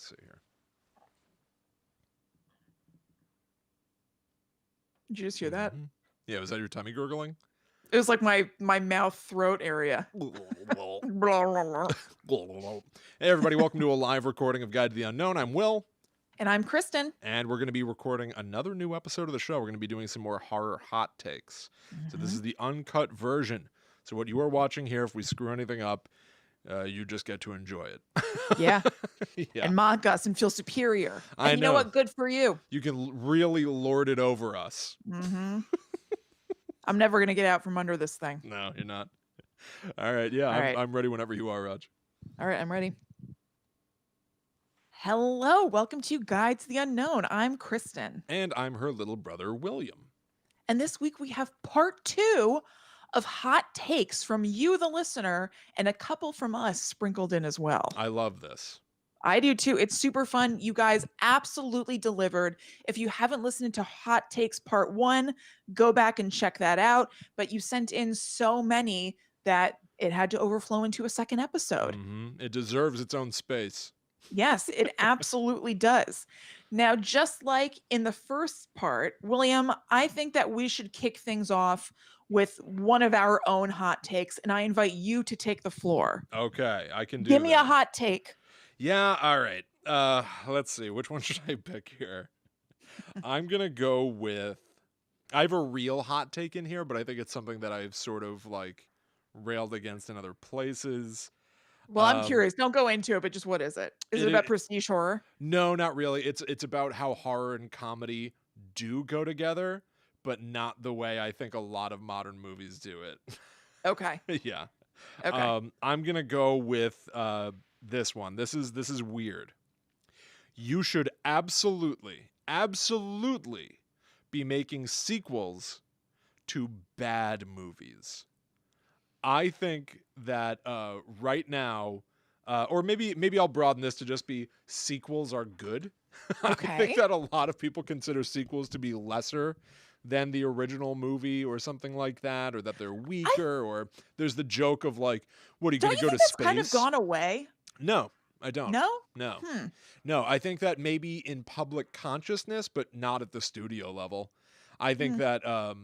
see here. Did you just hear that? Yeah, was that your tummy gurgling? It was like my mouth throat area. Hey, everybody, welcome to a live recording of Guide to the Unknown. I'm Will. And I'm Kristen. And we're going to be recording another new episode of the show. We're going to be doing some more horror hot takes. So this is the uncut version. So what you are watching here, if we screw anything up, you just get to enjoy it. Yeah. Yeah. And mock us and feel superior. I And you know what? Good for you. You can really lord it over us. I'm never going to get out from under this thing. No, you're not. All right. Yeah, All right. I'm ready whenever you are, Raj. All right, I'm ready. Hello, welcome to Guide to the Unknown. I'm Kristen. And I'm her little brother, William. And this week we have part 2 of hot takes from you, the listener, and a couple from us sprinkled in as well. I love this. I do too. It's super fun. You guys absolutely delivered. If you haven't listened to Hot Takes Part 1, go back and check that out. But you sent in so many that it had to overflow into a second episode. It deserves its own space. Yes, it absolutely does. Now, just like in the first part, William, I think that we should kick things off with one of our own hot takes, and I invite you to take the floor. Okay, I can do Give me that. a hot take. Yeah, all right. Let's see. Which one should I pick here? I'm going to go with... I have a real hot take in here, but I think it's something that I've sort of like railed against in other places. Well, I'm curious. Don't go into it, but just what is it? Is it about prestige horror? No, not really. It's about how horror and comedy do go together, but not the way I think a lot of modern movies do it. Okay. Yeah. Okay. I'm gonna go with this one. This is weird. You should absolutely be making sequels to bad movies. I think that right now, or maybe I'll broaden this to just be sequels are good. Okay. I think that a lot of people consider sequels to be lesser than the original movie or something like that, or that they're weaker, or there's the joke of like, what are you going to go to space? Don't you think that's kind of gone away? No, I don't. No? No, I think that maybe in public consciousness, but not at the studio level. I think that, I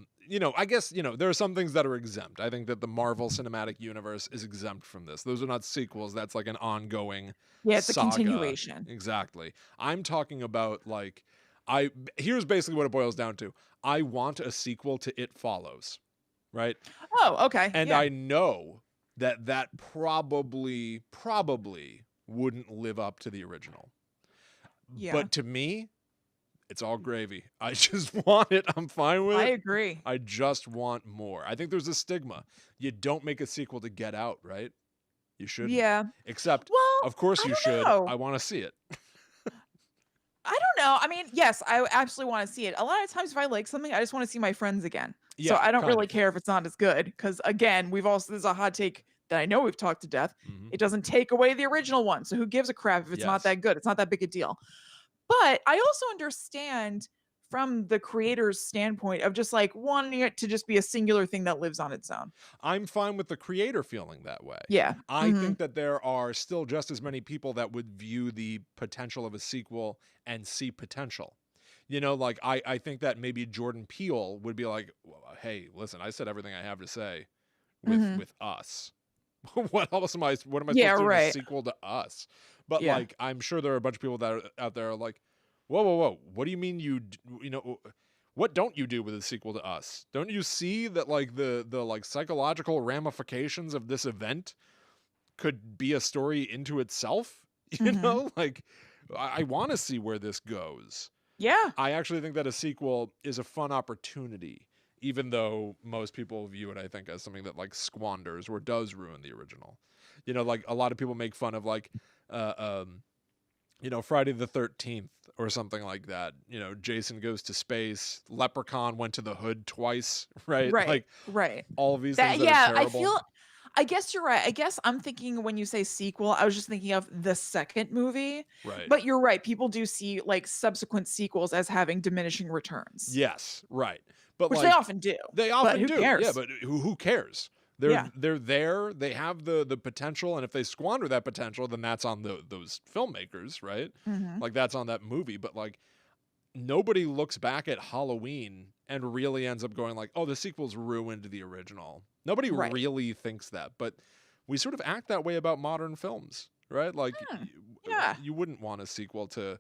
guess, there are some things that are exempt. I think that the Marvel Cinematic Universe is exempt from this. Those are not sequels. That's like an ongoing it's saga. A continuation. Exactly. I'm talking about here's basically what it boils down to. I want a sequel to It Follows, right? Oh, okay. And I know that probably wouldn't live up to the original. Yeah. But to me, it's all gravy. I just want it. I'm fine with it. I agree. I just want more. I think there's a stigma. You don't make a sequel to Get Out, right? You should. Yeah. Except, of course you should. I want to see it. I don't know. I mean, yes, I absolutely want to see it. A lot of times if I like something, I just want to see my friends again. Yeah, so I don't really care if it's not as good. Because again, there's a hot take that I know we've talked to death. It doesn't take away the original one. So who gives a crap if it's not that good? It's not that big a deal. But I also understand from the creator's standpoint of just like wanting it to just be a singular thing that lives on its own. I'm fine with the creator feeling that way. Yeah. I think that there are still just as many people that would view the potential of a sequel and see potential. I think that maybe Jordan Peele would be like, hey, listen, I said everything I have to say with Us. What am I supposed to do in a sequel to Us? But I'm sure there are a bunch of people that are out there are like, whoa, what do you mean what don't you do with a sequel to Us? Don't you see that like the psychological ramifications of this event could be a story into itself? I want to see where this goes. Yeah. I actually think that a sequel is a fun opportunity, even though most people view it, I think, as something that like squanders or does ruin the original. Like a lot of people make fun of like, Friday the 13th or something like that. Jason goes to space. Leprechaun went to the hood twice, right? Right. All of these things that are terrible. I guess you're right. I guess I'm thinking when you say sequel, I was just thinking of the second movie. Right. But you're right. People do see like subsequent sequels as having diminishing returns. Yes, right. But which they often do. They often do. Who cares? Yeah, but who cares? Yeah. They're there. They have the potential, and if they squander that potential, then that's on those filmmakers, right? Mhm. Like that's on that movie. But like nobody looks back at Halloween and really ends up going like, "Oh, the sequel's ruined the original." Nobody Right. really thinks that, but we sort of act that way about modern films, right? Like Hmm. Yeah. you wouldn't want a sequel to,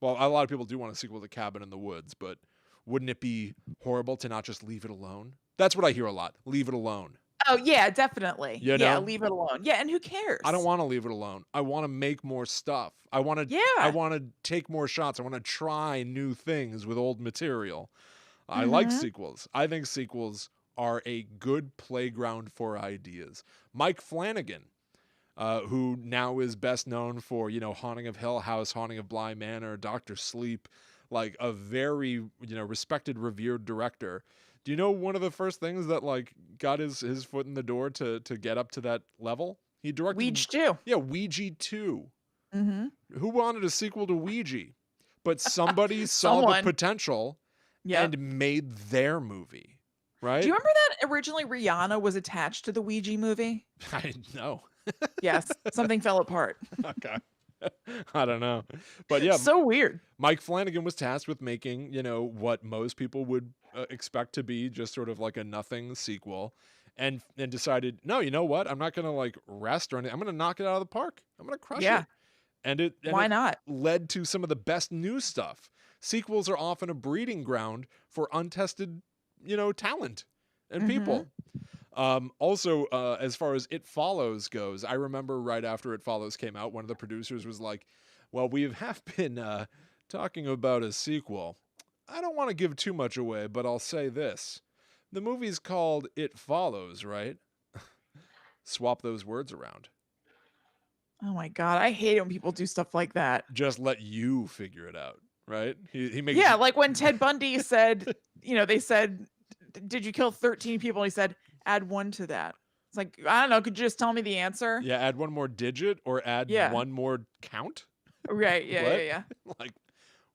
well, a lot of people do want a sequel to Cabin in the Woods, but wouldn't it be horrible to not just leave it alone? That's what I hear a lot. Leave it alone. Oh, yeah, definitely. You Yeah, know? leave it alone. Yeah, and who I don't cares? want to leave it alone. I want to make more stuff. I Yeah. want to take more shots. I want to try new things with old material. I like Mhm. sequels. I think sequels are a good playground for ideas. Mike Flanagan, who now is best known for, Haunting of Hill House, Haunting of Bly Manor, Doctor Sleep, like a very, respected, revered director. Do you know one of the first things that like got his foot in the door to get up to that level? He directed, Weege too. yeah, Ouija 2. Mhm. Who wanted a sequel to Ouija? But somebody saw the Someone. potential Yep. and made their movie, Do you right? remember that originally Rihanna was attached to the Ouija movie? I know. Yes, something fell apart. Okay. I don't know. But yeah, So weird. Mike Flanagan was tasked with making, what most people would expect to be just sort of like a nothing sequel, and decided, no, you know what? I'm not going to like rest or anything. I'm going to knock it out of the park. I'm going to crush Yeah, it. And it why not? led to some of the best new stuff. Sequels are often a breeding ground for untested, talent and Mhm. people. Also, as far as It Follows goes, I remember right after It Follows came out, one of the producers was like, "Well, we have been talking about a sequel. I don't want to give too much away, but I'll say this: the movie's called It Follows, right? Swap those words around. Oh my god, I hate it when people do stuff like that. Just let you figure it out, right? He makes Yeah, like when Ted Bundy said, they said, "Did you kill 13 people?" And he said, "Add 1 to that." It's like, I don't know, could you just tell me the answer? yeah, add one more digit or add Yeah. one more count. Right, yeah, yeah, What? yeah. Like,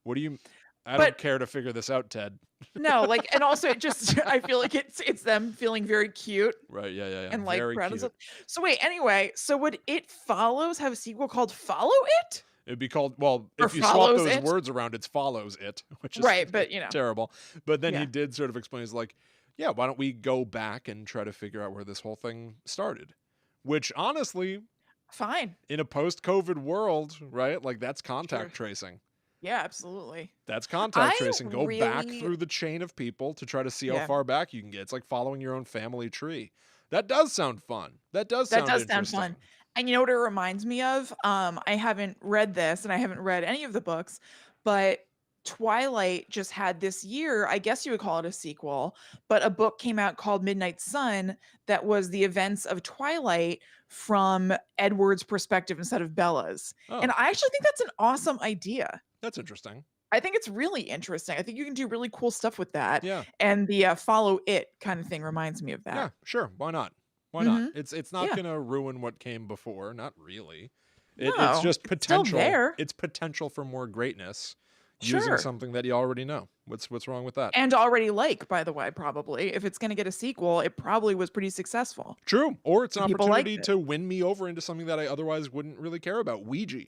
what do you? I don't But care to figure this out, Ted. no, like, and also it just I feel like it's them feeling very cute Right? Yeah, yeah, yeah. and, like, Very proud of cute. themselves. So wait, anyway, so would It Follows have a sequel called Follow It? It'd be called, well, Or if you swap Follows those It? words around, it's follows it, which is Right, but, terrible. But then he yeah, did sort of explain, he's like, yeah, why don't we go back and try to figure out where this whole thing started? Which honestly, fine. in a post-COVID world, right? Like that's Sure. contact tracing. Yeah, absolutely. That's contact I tracing. Go back really through the chain of people to try to see how yeah, far back you can get. It's like following your own family tree. That does sound fun. That does that sound does sound interesting. fun. And you know what it reminds me of? I haven't read this and I haven't read any of the books, but Twilight just had this year, I guess you would call it a sequel, but a book came out called Midnight Sun that was the events of Twilight from Edward's perspective instead of Bella's. And Oh, I actually think that's an awesome idea. that's interesting. I think it's really interesting. I think you can do really cool stuff with that. Yeah. And the follow it kind of thing reminds me of that. Yeah, sure. Why not? Why not? Mhm. It's not Yeah. gonna ruin what came before. Not really. It's No, just it's still potential. there. It's potential for more greatness using Sure. something that you already know. What's wrong with that? And already like, by the way, probably. If it's gonna get a sequel, it probably was pretty successful. True. Or it's an And people liked opportunity it. to win me over into something that I otherwise wouldn't really care about. Ouija.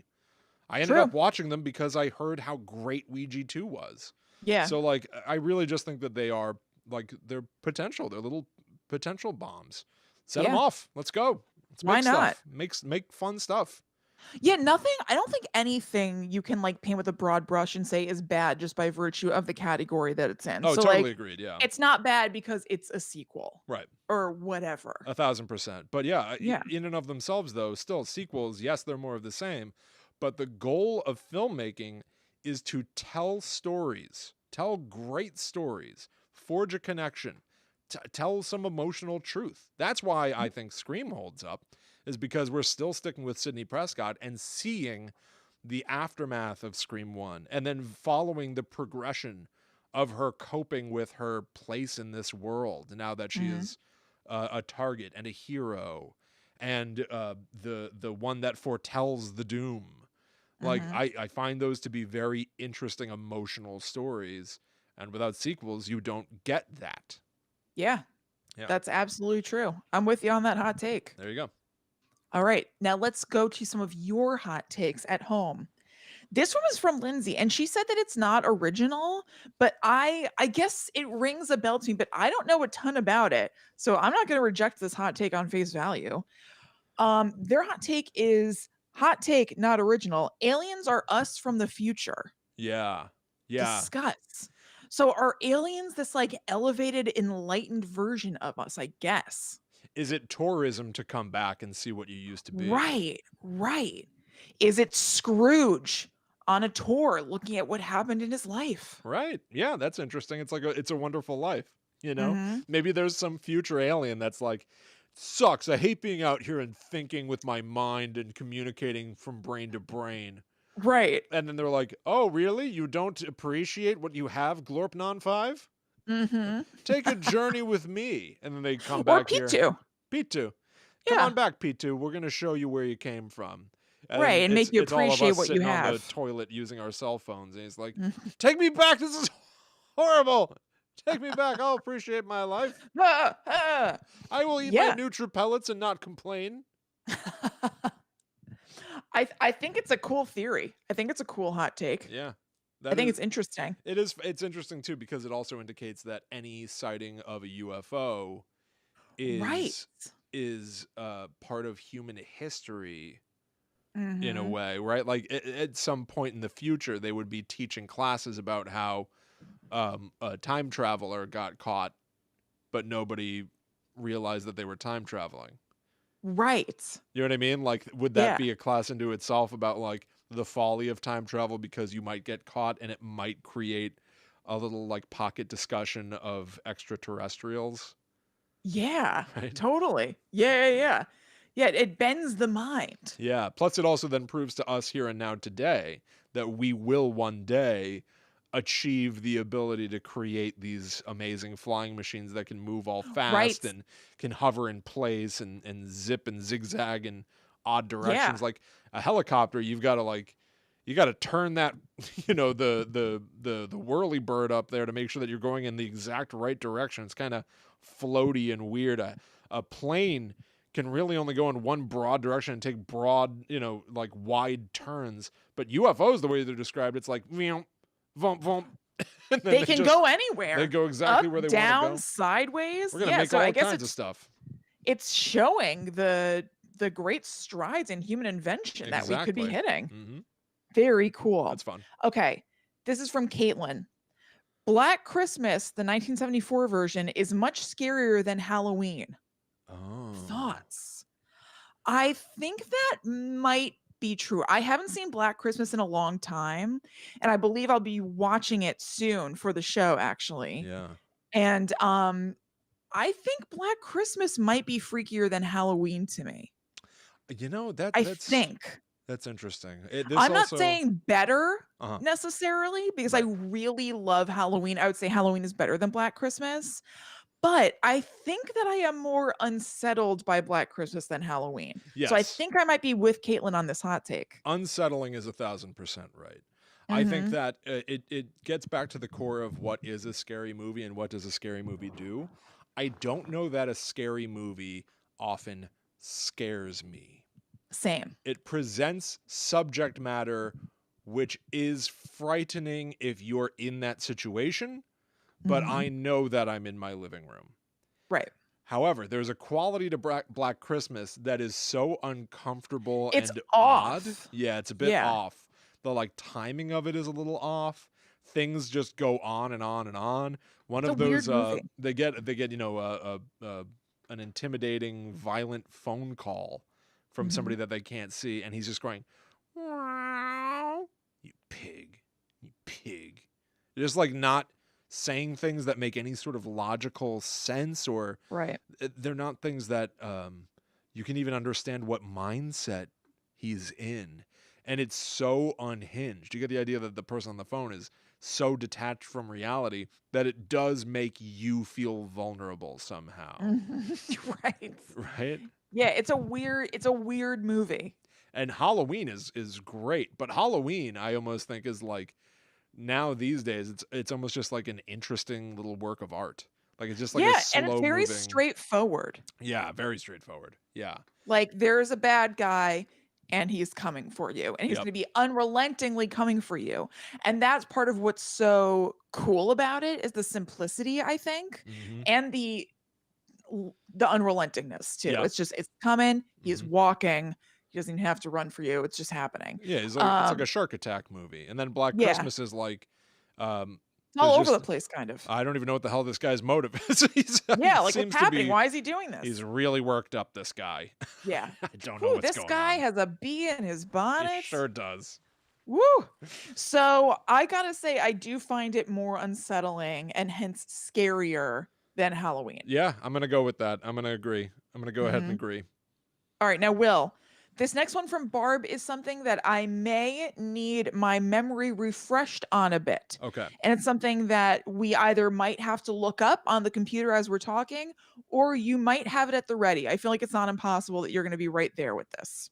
I ended True. up watching them because I heard how great Ouija 2 was. Yeah. So like I really just think that they are like they're potential. They're little potential bombs. Set them Yeah. off. Let's go. Let's Why make not? stuff. Make fun stuff. Yeah, nothing I don't think anything you can, like, paint with a broad brush and say is bad just by virtue of the category that it's in. Oh, So, totally like, agreed. Yeah. it's not bad because it's a sequel Right. or whatever. 1,000%. But yeah, Yeah. in and of themselves, though, still sequels, yes, they're more of the same. But the goal of filmmaking is to tell stories, tell great stories, forge a connection, tell some emotional truth. That's why I think Scream holds up, is because we're still sticking with Sidney Prescott and seeing the aftermath of Scream 1 and then following the progression of her coping with her place in this world now that she Mhm. is a target and a hero and the one that foretells the doom. Like Mhm. I find those to be very interesting emotional stories, and without sequels you don't get that. Yeah. Yeah. That's absolutely true. I'm with you on that hot take. There you go. All right, now let's go to some of your hot takes at home. This one was from Lindsay, and she said that it's not original, but I guess it rings a bell to me, but I don't know a ton about it. So I'm not going to reject this hot take on face value. Their hot take is hot take, not original. Aliens are us from the future. Yeah. Yeah. Discuss. So are aliens this like elevated, enlightened version of us, I guess? Is it tourism to come back and see what you used to be? Right, right. Is it Scrooge on a tour looking at what happened in his life? Right. Yeah, that's interesting. It's like It's a Wonderful Life, you know? Mm-hmm. Maybe there's some future alien that's like, sucks. I hate being out here and thinking with my mind and communicating from brain to brain. Right. And then they're like, "Oh, really? You don't appreciate what you have, Glorpnon 5? Mm-hmm. Take a journey with me." And then they come Or back here. P2. P2. Come Yeah. on back, P2. We're going to show you where you came from. And Right. then And make you it's all of appreciate us what you sitting on the have. toilet using our cell phones. And he's like, Mhm. "Take me back. This is horrible. Take me back. I'll appreciate my life. Ah, ah. I will eat Yeah. my Nutri-Pellets and not complain." I think it's a cool theory. I think it's a cool hot take. Yeah. I think it's interesting. It's interesting too because it also indicates that any sighting of a UFO Right. is part of human history in a Mm-hmm. way, right? Like at some point in the future, they would be teaching classes about how a time traveler got caught, but nobody realized that they were time traveling. Right. You know what I mean? Like, would that Yeah. be a class into itself about like the folly of time travel because you might get caught and it might create a little like pocket discussion of extraterrestrials? Yeah. Right? Totally. Yeah. Yeah, it bends the mind. Yeah. Plus, it also then proves to us here and now today that we will one day achieve the ability to create these amazing flying machines that can move all Right. fast and can hover in place and zip and zigzag in odd Yeah. directions. Like a helicopter, you got to turn that, the whirly bird up there to make sure that you're going in the exact right direction. It's kind of floaty and weird. A plane can really only go in one broad direction and take broad, like wide turns. But UFOs, the way they're described, it's like, vump, vump. And then They can go anywhere. They go exactly Up, where they down, want to go. sideways. We're gonna Yeah, make so all I guess kinds of stuff. it's showing the great strides in human invention that we could be Exactly. hitting. Mm-hmm. Very cool. That's fun. Okay, this is from Caitlin. Black Christmas, the 1974 version, is much scarier than Halloween. Oh. Thoughts? I think that might be true. I haven't seen Black Christmas in a long time, and I believe I'll be watching it soon for the show, actually. Yeah. And I think Black Christmas might be freakier than Halloween to me. You know, I think. that's interesting. I'm not saying better Uh-huh. necessarily because I Right. really love Halloween. I would say Halloween is better than Black Christmas, but I think that I am more unsettled by Black Christmas than Halloween. So I Yes. think I might be with Caitlin on this hot take. Unsettling is 1,000% right. I think Mhm. that it gets back to the core of what is a scary movie and what does a scary movie do. I don't know that a scary movie often scares me. Same. It presents subject matter which is frightening if you're in that situation, but Mhm. I know that I'm in my living room. Right. However, there's a quality to Black Christmas that is so uncomfortable It's and odd. off. Yeah, it's a bit Yeah. off. The like timing of it is a little off. Things just go on and on and on. One It's a of those weird movie. they get an intimidating violent phone call from somebody Mhm. that they can't see and he's just going, "Wow, you pig. You pig." Just like not saying things that make any sort of logical sense or Right. they're not things that you can even understand what mindset he's in. And it's so unhinged. You get the idea that the person on the phone is so detached from reality that it does make you feel vulnerable somehow. Right. Right? Yeah, it's a weird movie. And Halloween is great, but Halloween I almost think is like now these days it's almost just like an interesting little work of art. Like it's just like a Yeah, and it's slow very moving. straightforward. Yeah, very straightforward. Yeah. Like, there's a bad guy, and he's coming for you, and he's Yep. gonna be unrelentingly coming for you, and that's part of what's so cool about it is the simplicity, I think, Hmm. and the unrelentingness too. Yep. It's coming, he's Hmm. walking, he doesn't even have to run for you, it's just happening. Yeah, it's like a Um, shark attack movie. And then Black yeah, Christmas is like, um, it's all there's over the just place, kind of. I don't even know what the hell this guy's motive is. He Yeah, like, what's seems to happening? be Why is he doing he's this? really worked up, this guy. Yeah. I don't know Whew, what's this going guy on. has a bee in his He bonnet. sure does. Woo! So, I gotta say, I do find it more unsettling and hence scarier than Halloween. Yeah, I'm gonna go with that. I'm gonna agree. I'm gonna go ahead and Mhm. agree. Alright, now Will, this next one from Barb is something that I may need my memory refreshed on a bit, Okay. and it's something that we either might have to look up on the computer as we're talking, or you might have it at the ready. I feel like it's not impossible that you're gonna be right there with this.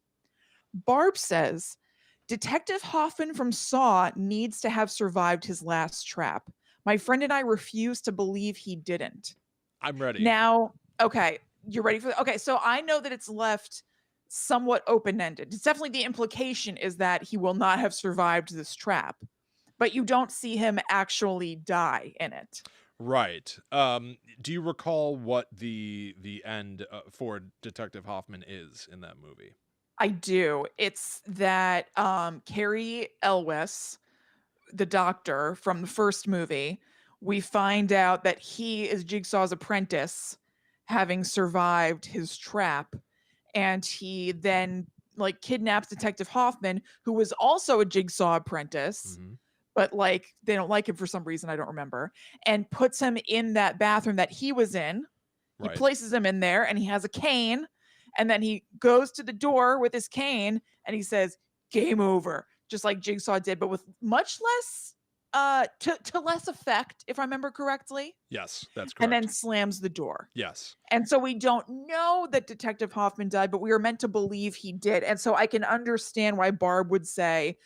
Barb says, Detective Hoffman from Saw needs to have survived his last trap. My friend and I refuse to believe he didn't. I'm ready. Now, okay, you're ready for okay, so I know that it's left somewhat open-ended. It's definitely the implication is that he will not have survived this trap, but you don't see him actually die in it. Right. Do you recall what the end for Detective Hoffman is in that movie? I do. It's that Carrie Elwes, the doctor from the first movie, we find out that he is Jigsaw's apprentice, having survived his trap, and he then like kidnaps Detective Hoffman, who was also a Jigsaw apprentice, Hmm. but like they don't like him for some reason I don't remember, and puts him in that bathroom that he was in. He Right. places him in there, and he has a cane, and then he goes to the door with his cane, and he says, "Game over," just like Jigsaw did, but with much less to less effect, if I remember correctly, Yes, that's and then correct. slams the door. Yes. And so we don't know that Detective Hoffman died, but we are meant to believe he did. And so I can understand why Barb would say,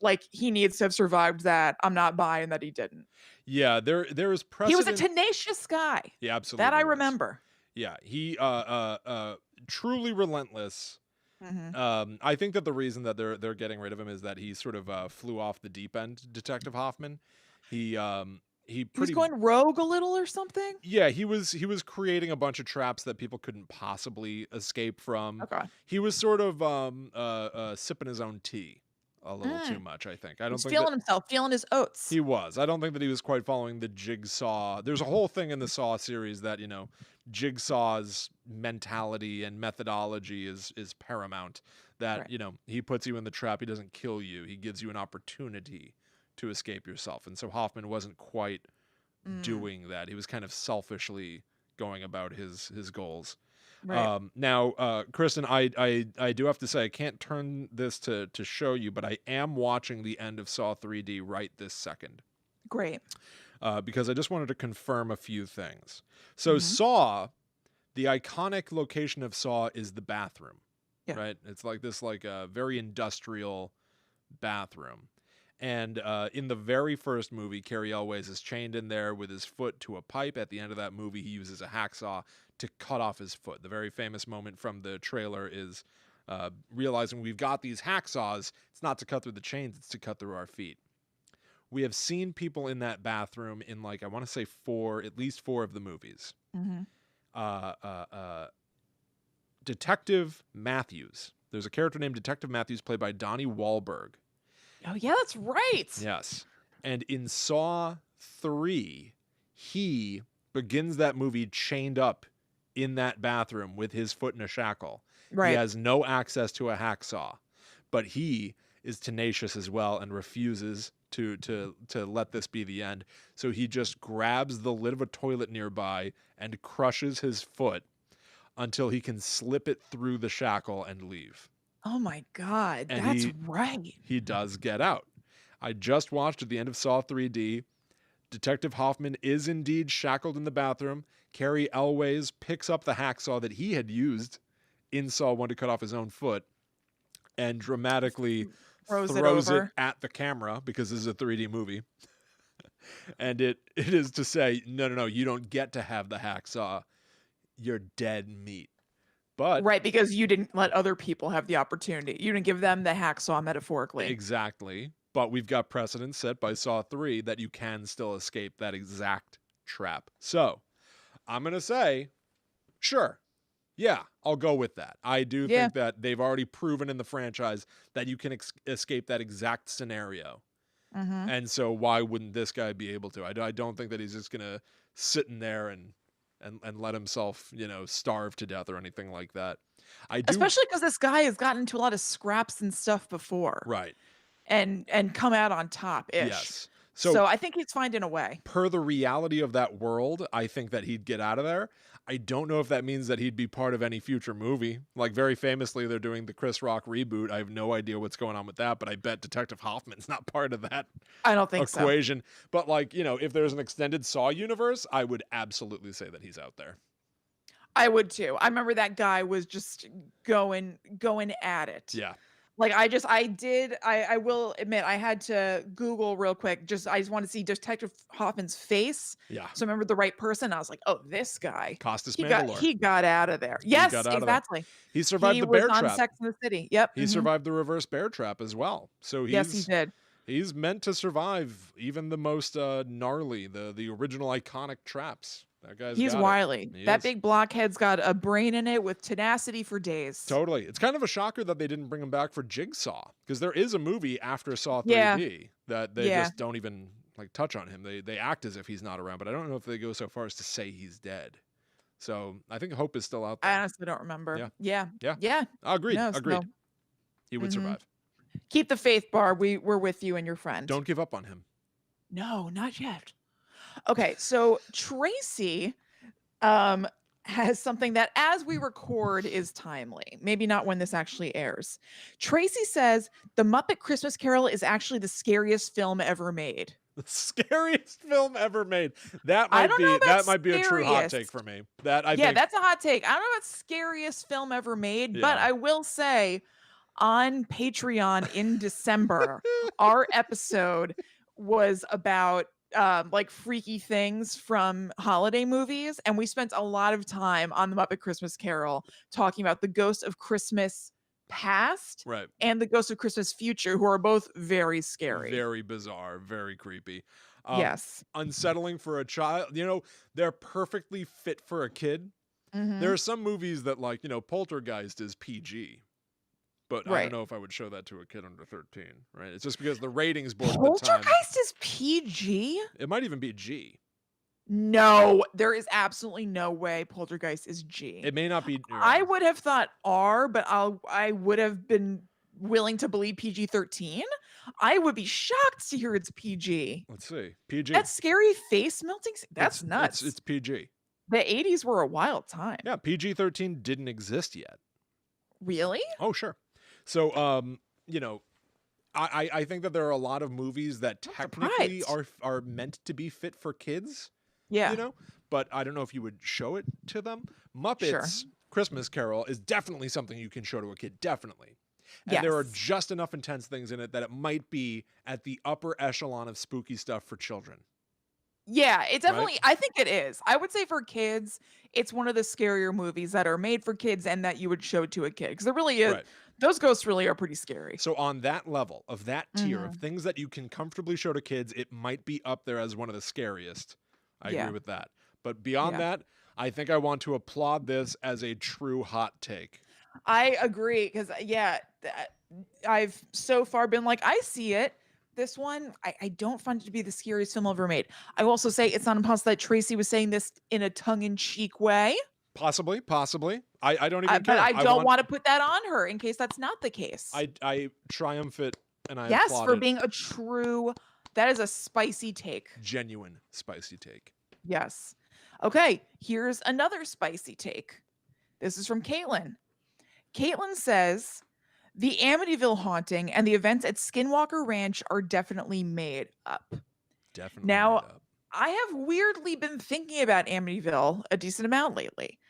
like, he needs to have survived that. I'm not buying that he didn't. Yeah, there is He was a precedent. tenacious guy. He That I absolutely was. remember. Yeah, he truly relentless. Mhm. I think that the reason that they're getting rid of him is that he sort of flew off the deep end, Detective Hoffman. He He was pretty going rogue a little or something? Yeah, he was creating a bunch of traps that people couldn't possibly escape from. Okay. He was sort of sipping his own tea a little too Mm. much, I think. I don't He's think that feeling himself, feeling his oats. he was. I don't think that he was quite following the Jigsaw. There's a whole thing in the Saw series that, Jigsaw's mentality and methodology is paramount. That, Right. he puts you in the trap, he doesn't kill you. He gives you an opportunity to escape yourself. And so Hoffman wasn't quite Mm. doing that. He was kind of selfishly going about his goals. Right. Now, Kristen, I do have to say I can't turn this to show you, but I am watching the end of Saw 3D right this second. Great. Because I just wanted to confirm a few things. So Mhm. Saw, the iconic location of Saw is the bathroom, Yeah. right? It's like this like a very industrial bathroom. And in the very first movie, Cary Elwes is chained in there with his foot to a pipe. At the end of that movie, he uses a hacksaw to cut off his foot. The very famous moment from the trailer is realizing we've got these hacksaws. It's not to cut through the chains, it's to cut through our feet. We have seen people in that bathroom in, like, I want to say at least four of the movies. Mhm. Uh, uh, uh, Detective Matthews. There's a character named Detective Matthews played by Donnie Wahlberg. Oh, yeah, that's right. Yes. And in Saw 3, he begins that movie chained up in that bathroom with his foot in a shackle. He Right. has no access to a hacksaw, but he is tenacious as well and refuses to let this be the end. So he just grabs the lid of a toilet nearby and crushes his foot until he can slip it through the shackle and leave. Oh my god, And that's he right. he does get out. I just watched at the end of Saw 3D. Detective Hoffman is indeed shackled in the bathroom. Cary Elwes picks up the hacksaw that he had used in Saw 1 to cut off his own foot and dramatically Throws it throws it over. at the camera because this is a 3D movie. And it is to say, no, you don't get to have the hacksaw. You're dead meat. But Right, because you didn't let other people have the opportunity. You didn't give them the hacksaw metaphorically. exactly. But we've got precedent set by Saw 3 that you can still escape that exact trap. So I'm going to say, sure. Yeah, I'll go with that. I do Yeah. think that they've already proven in the franchise that you can escape that exact scenario. Mm-hmm. And so why wouldn't this guy be able to? I don't think that he's just going to sit in there and let himself, starve to death or anything like that. I do. Especially because this guy has gotten into a lot of scraps and stuff before. Right. And come out on top-ish. Yes. So I think he's finding a way. Per the reality of that world, I think that he'd get out of there. I don't know if that means that he'd be part of any future movie. Like, very famously, they're doing the Chris Rock reboot. I have no idea what's going on with that, but I bet Detective Hoffman's not part of that I don't think equation. So. But, like, if there's an extended Saw universe, I would absolutely say that he's out there. I would too. I remember that guy was just going at it. Yeah. Like I will admit I had to Google real quick. I just want to see Detective Hoffman's face. Yeah. So I remembered the right person. I was like, oh, this guy. Costas He Mandylor. got out of there. Yes, exactly. He survived the bear trap. He was on Sex and the City. Yep. He survived the reverse bear trap as well. So yes, he did. He's meant to survive even the most gnarly, the original iconic traps. That guy's He's wily. That big blockhead's got a brain in it with tenacity for days. Totally. It's kind of a shocker that they didn't bring him back for Jigsaw, because there is a movie after Saw 3D that they just don't even touch on him. They act as if he's not around, but I don't know if they go so far as to say he's dead. So I think hope is still out there. I honestly don't remember. Yeah. Agreed. No, Agreed. He would survive. Keep the faith, Barb. We're with you and your friend. Don't give up on him. No, not yet. Okay, so Tracy has something that, as we record, is timely. Maybe not when this actually airs. Tracy says The Muppet Christmas Carol is actually the scariest film ever made. The scariest film ever made. That might be a true hot take for me. That's a hot take. I don't know about scariest film ever made, but I will say on Patreon in December, our episode was about freaky things from holiday movies, and we spent a lot of time on the Muppet Christmas Carol talking about the Ghost of Christmas Past and the Ghost of Christmas Future, who are both very scary, very bizarre, very creepy. Yes, unsettling for a child. They're perfectly fit for a kid. There are some movies that, Poltergeist is PG. But I don't know if I would show that to a kid under 13, right? It's just because the ratings board at the time. Poltergeist is PG? It might even be G. No, there is absolutely no way Poltergeist is G. It may not be. I would have thought R, but I would have been willing to believe PG-13. I would be shocked to hear it's PG. Let's see. PG. That scary face melting. That's nuts. It's PG. The 80s were a wild time. Yeah, PG-13 didn't exist yet. Really? Oh, sure. So, I think that there are a lot of movies that technically are meant to be fit for kids. Yeah. But I don't know if you would show it to them. Muppets Christmas Carol is definitely something you can show to a kid. Definitely. And there are just enough intense things in it that it might be at the upper echelon of spooky stuff for children. Yeah, it definitely, I think it is. I would say for kids, it's one of the scarier movies that are made for kids and that you would show to a kid. Because there really is, those ghosts really are pretty scary. So on that level, of that tier of things that you can comfortably show to kids, it might be up there as one of the scariest. I agree with that. But beyond that, I think I want to applaud this as a true hot take. I agree. Because, I've so far been like, I see it. This one, I don't find it to be the scariest film ever made. I will also say it's not impossible that Tracy was saying this in a tongue-in-cheek way. Possibly. I don't even care. But I don't want to put that on her in case that's not the case. I triumph it, and I yes, applaud for it. being a true, that is a spicy take. Genuine spicy take. Yes. Okay, here's another spicy take. This is from Caitlin. Caitlin says, the Amityville haunting and the events at Skinwalker Ranch are definitely made up. Definitely now, made up. I have weirdly been thinking about Amityville a decent amount lately.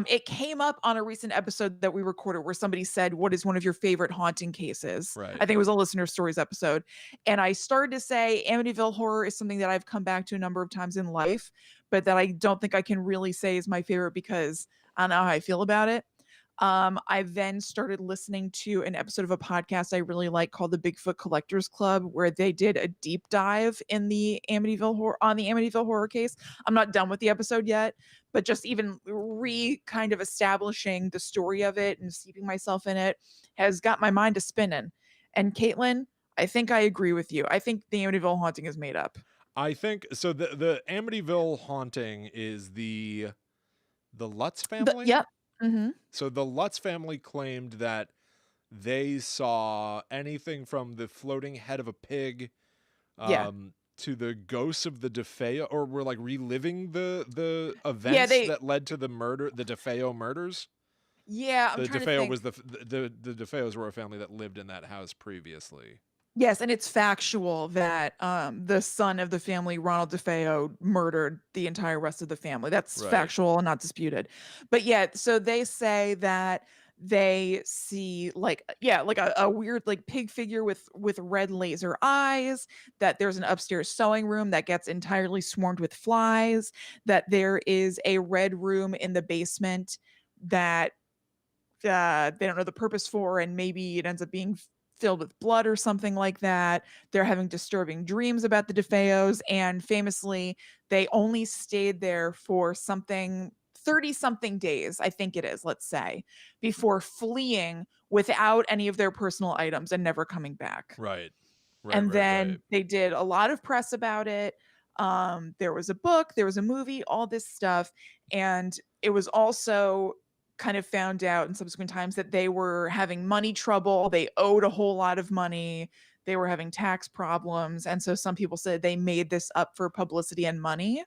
It came up on a recent episode that we recorded where somebody said, "What is one of your favorite haunting cases?" Right. I think it was a listener stories episode. And I started to say Amityville Horror is something that I've come back to a number of times in life, but that I don't think I can really say is my favorite because I don't know how I feel about it. I then started listening to an episode of a podcast I really like called the Bigfoot Collectors Club, where they did a deep dive in the Amityville horror case. I'm not done with the episode yet, but just even kind of establishing the story of it and steeping myself in it has got my mind to spinning. And Caitlin, I think I agree with you. I think the Amityville haunting is made up. I think so. The Amityville haunting is the Lutz family. Yep. Mm-hmm. So the Lutz family claimed that they saw anything from the floating head of a pig, Yeah. to the ghosts of the DeFeo, or were like reliving the events that led to the DeFeo murders. Yeah, I'm the trying DeFeo to think. was the DeFeos were a family that lived in that house previously. Yes, and it's factual that the son of the family, Ronald DeFeo, murdered the entire rest of the family. That's factual and not disputed. But yeah, so they say that they see like a weird like pig figure with red laser eyes, that there's an upstairs sewing room that gets entirely swarmed with flies, that there is a red room in the basement that they don't know the purpose for, and maybe it ends up being filled with blood or something like that. They're having disturbing dreams about the DeFeos, and famously, they only stayed there for 30-something days, I think it is, let's say, before fleeing without any of their personal items and never coming back. Right. And then they did a lot of press about it. There was a book, there was a movie, all this stuff. And it was also kind of found out in subsequent times that they were having money trouble. They owed a whole lot of money. They were having tax problems. And so some people said they made this up for publicity and money.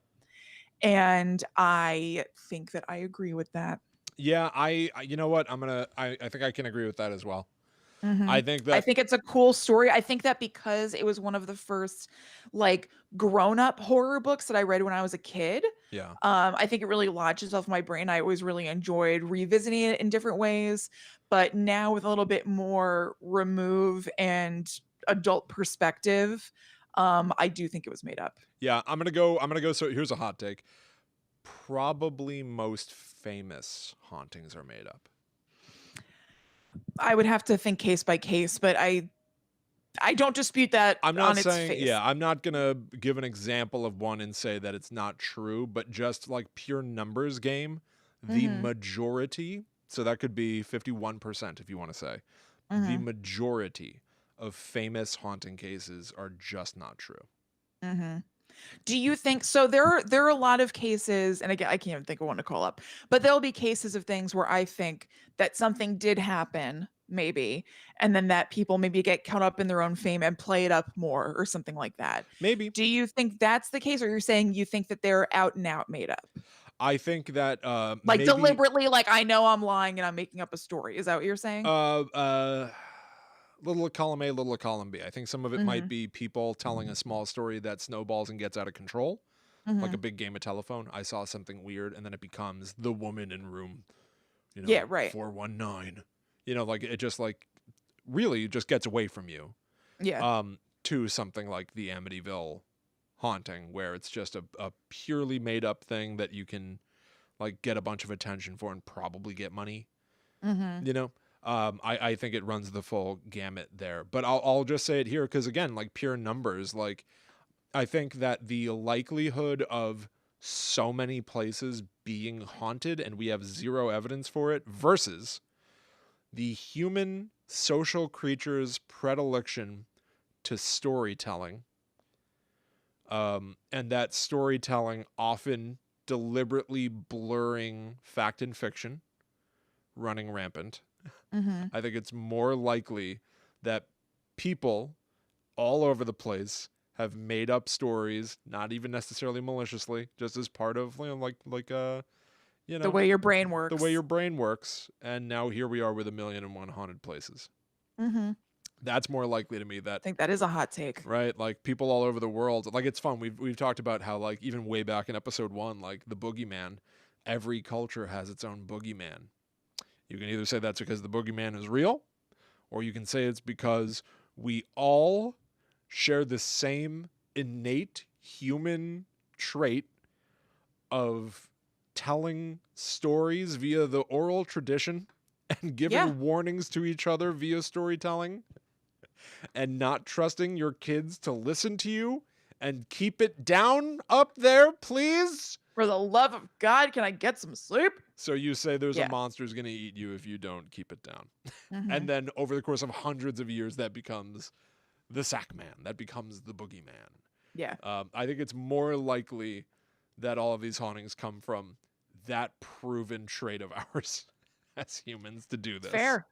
And I think that I agree with that. Yeah, I you know what? I think I can agree with that as well. Mm-hmm. I think it's a cool story. I think that because it was one of the first like grown-up horror books that I read when I was a kid. Yeah. I think it really lodged itself in my brain. I always really enjoyed revisiting it in different ways, but now with a little bit more remove and adult perspective, I do think it was made up. Yeah, I'm gonna go. So here's a hot take. Probably most famous hauntings are made up. I would have to think case by case, but I don't dispute that. I'm not on saying, its face. yeah, I'm not gonna give an example of one and say that it's not true, but just like pure numbers game, the majority, so that could be 51% if you want to say, the majority of famous haunting cases are just not true. Do you think so? There are a lot of cases, and again, I can't even think of one to call up, but there'll be cases of things where I think that something did happen, maybe, and then that people maybe get caught up in their own fame and play it up more or something like that. Maybe. Do you think that's the case, or you're saying you think that they're out and out made up? I think that like maybe, deliberately, like I know I'm lying and I'm making up a story. Is that what you're saying? Little column A, little column B. I think some of it might be people telling a small story that snowballs and gets out of control. Like a big game of telephone. I saw something weird, and then it becomes the woman in room, 419. Like it just like really just gets away from you. Yeah. To something like the Amityville haunting, where it's just a purely made up thing that you can like get a bunch of attention for and probably get money. I think it runs the full gamut there, but I'll just say it here because again, like pure numbers, like I think that the likelihood of so many places being haunted and we have zero evidence for it versus the human social creature's predilection to storytelling, and that storytelling often deliberately blurring fact and fiction running rampant. I think it's more likely that people all over the place have made up stories, not even necessarily maliciously, just as part of the way your brain works. The way your brain works, and now here we are with 1,000,001 haunted places. That's more likely to me. That I think that is a hot take, right? Like people all over the world. Like it's fun. We've talked about how like even way back in episode 1, like the boogeyman. every culture has its own boogeyman. You can either say that's because the boogeyman is real, or you can say it's because we all share the same innate human trait of telling stories via the oral tradition and giving warnings to each other via storytelling and not trusting your kids to listen to you and keep it down up there, please. For the love of God, can I get some sleep? So you say there's a monster's going to eat you if you don't keep it down. Mm-hmm. And then over the course of hundreds of years, that becomes the Sackman. That becomes the boogeyman. Yeah. I think it's more likely that all of these hauntings come from that proven trait of ours as humans to do this. Fair.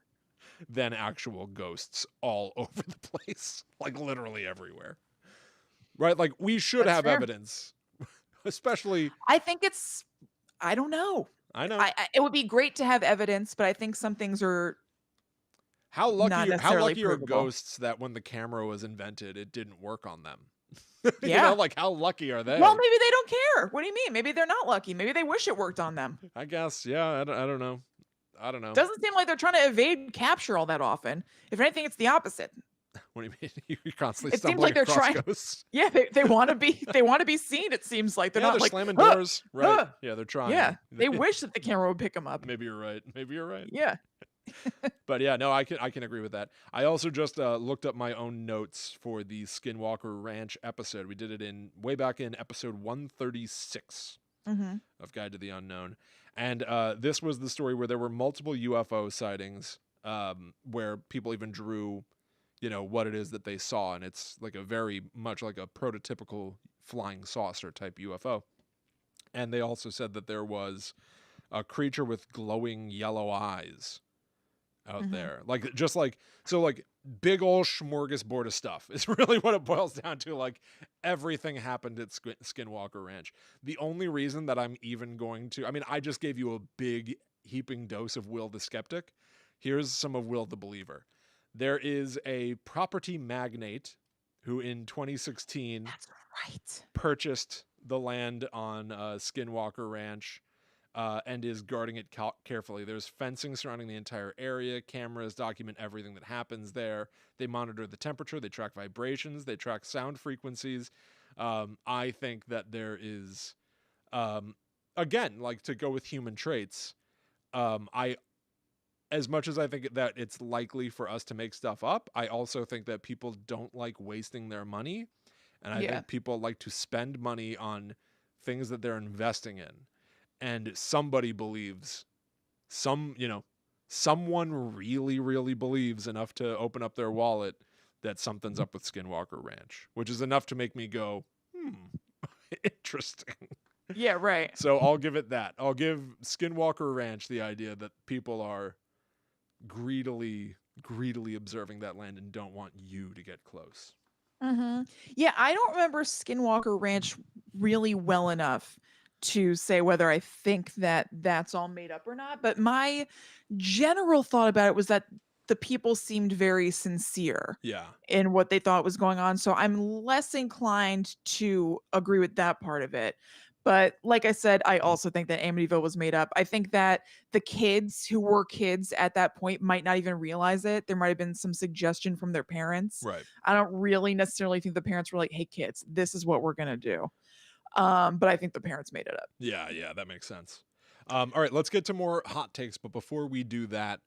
Than actual ghosts all over the place. Like literally everywhere. Right? Like we should have evidence. Especially I think it's I don't know. I know. It would be great to have evidence, but I think some things are how lucky are provable. ghosts that when the camera was invented, it didn't work on them? Yeah. You know, like how lucky are they? Well, maybe they don't care. What do you mean? Maybe they're not lucky. Maybe they wish it worked on them. I guess. Yeah. I don't know. I don't know. Doesn't seem like they're trying to evade capture all that often. If anything, it's the opposite. What do you mean? You constantly It seems stumbling like they're across trying. Ghosts. Yeah, they want to be seen. It seems like they're not like slamming doors, right? Yeah, they're trying. Yeah, they wish that the camera would pick them up. Maybe you're right. Yeah. But yeah, no, I can agree with that. I also just looked up my own notes for the Skinwalker Ranch episode. We did it way back in episode 136 of Guide to the Unknown. And this was the story where there were multiple UFO sightings, where people even drew, what it is that they saw. And it's like very much like a prototypical flying saucer type UFO. And they also said that there was a creature with glowing yellow eyes out there. Like big old smorgasbord of stuff is really what it boils down to. Like everything happened at Skinwalker Ranch. The only reason that I'm even going to, I just gave you a big heaping dose of Will the Skeptic. Here's some of Will the Believer. There is a property magnate who in 2016 purchased the land on Skinwalker Ranch and is guarding it carefully. There's fencing surrounding the entire area. Cameras document everything that happens there. They monitor the temperature. They track vibrations. They track sound frequencies. I think that there is, again, like to go with human traits, as much as I think that it's likely for us to make stuff up, I also think that people don't like wasting their money. And I think people like to spend money on things that they're investing in. And somebody believes, someone really, really believes enough to open up their wallet that something's up with Skinwalker Ranch, which is enough to make me go, interesting. Yeah, right. So I'll give it that. I'll give Skinwalker Ranch the idea that people are greedily observing that land and don't want you to get close. Yeah, I don't remember Skinwalker Ranch really well enough to say whether I think that that's all made up or not. But my general thought about it was that the people seemed very sincere in what they thought was going on. So I'm less inclined to agree with that part of it. But like I said, I also think that Amityville was made up. I think that the kids who were kids at that point might not even realize it. There might have been some suggestion from their parents. Right. I don't really necessarily think the parents were like, hey, kids, this is what we're going to do. But I think the parents made it up. Yeah, that makes sense. All right, let's get to more hot takes. But before we do that,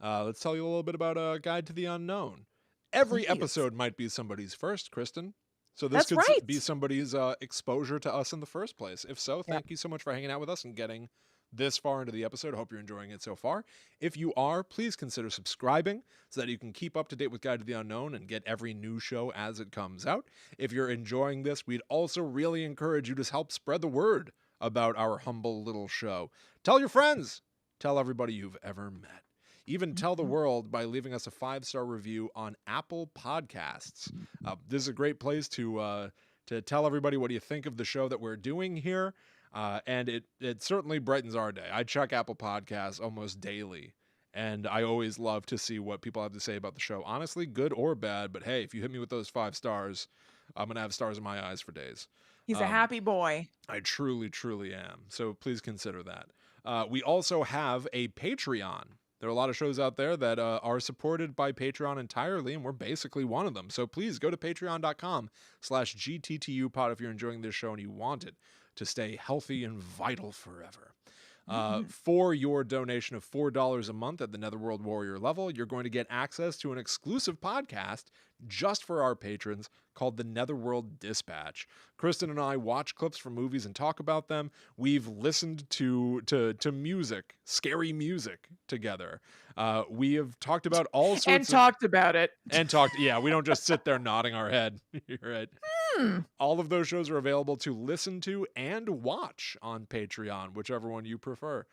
let's tell you a little bit about Guide to the Unknown. Every episode might be somebody's first, Kristen. So this could be somebody's exposure to us in the first place. If so, thank you so much for hanging out with us and getting this far into the episode. I hope you're enjoying it so far. If you are, please consider subscribing so that you can keep up to date with Guide to the Unknown and get every new show as it comes out. If you're enjoying this, we'd also really encourage you to help spread the word about our humble little show. Tell your friends. Tell everybody you've ever met. Even tell the world by leaving us a 5-star review on Apple Podcasts. This is a great place to tell everybody what do you think of the show that we're doing here. And it certainly brightens our day. I check Apple Podcasts almost daily, and I always love to see what people have to say about the show. Honestly, good or bad, but hey, if you hit me with those 5 stars, I'm going to have stars in my eyes for days. He's a happy boy. I truly, truly am. So please consider that. We also have a Patreon. There are a lot of shows out there that are supported by Patreon entirely, and we're basically one of them. So please go to patreon.com/GTTUpod if you're enjoying this show and you want it to stay healthy and vital forever. For your donation of $4 a month at the Netherworld Warrior level, you're going to get access to an exclusive podcast just for our patrons called the Netherworld Dispatch. Kristen and I watch clips from movies and talk about them. We've listened to music, scary music together. We have talked about all sorts talked about it. Yeah, we don't just sit there nodding our head. You're right. All of those shows are available to listen to and watch on Patreon, whichever one you prefer.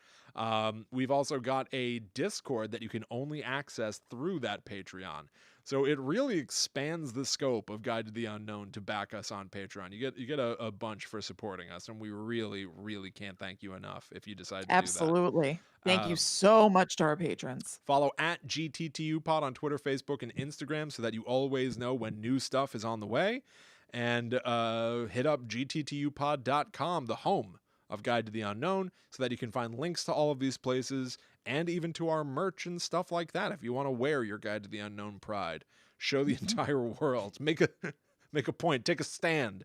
We've also got a Discord that you can only access through that Patreon. So it really expands the scope of Guide to the Unknown to back us on Patreon. You get a bunch for supporting us, and we really, really can't thank you enough if you decide to do that. Absolutely. Thank you so much to our patrons. Follow at GTTUpod on Twitter, Facebook, and Instagram so that you always know when new stuff is on the way. And hit up gttupod.com, the home of Guide to the Unknown, so that you can find links to all of these places and even to our merch and stuff like that. If you want to wear your Guide to the Unknown pride, show the entire world, make a point, take a stand.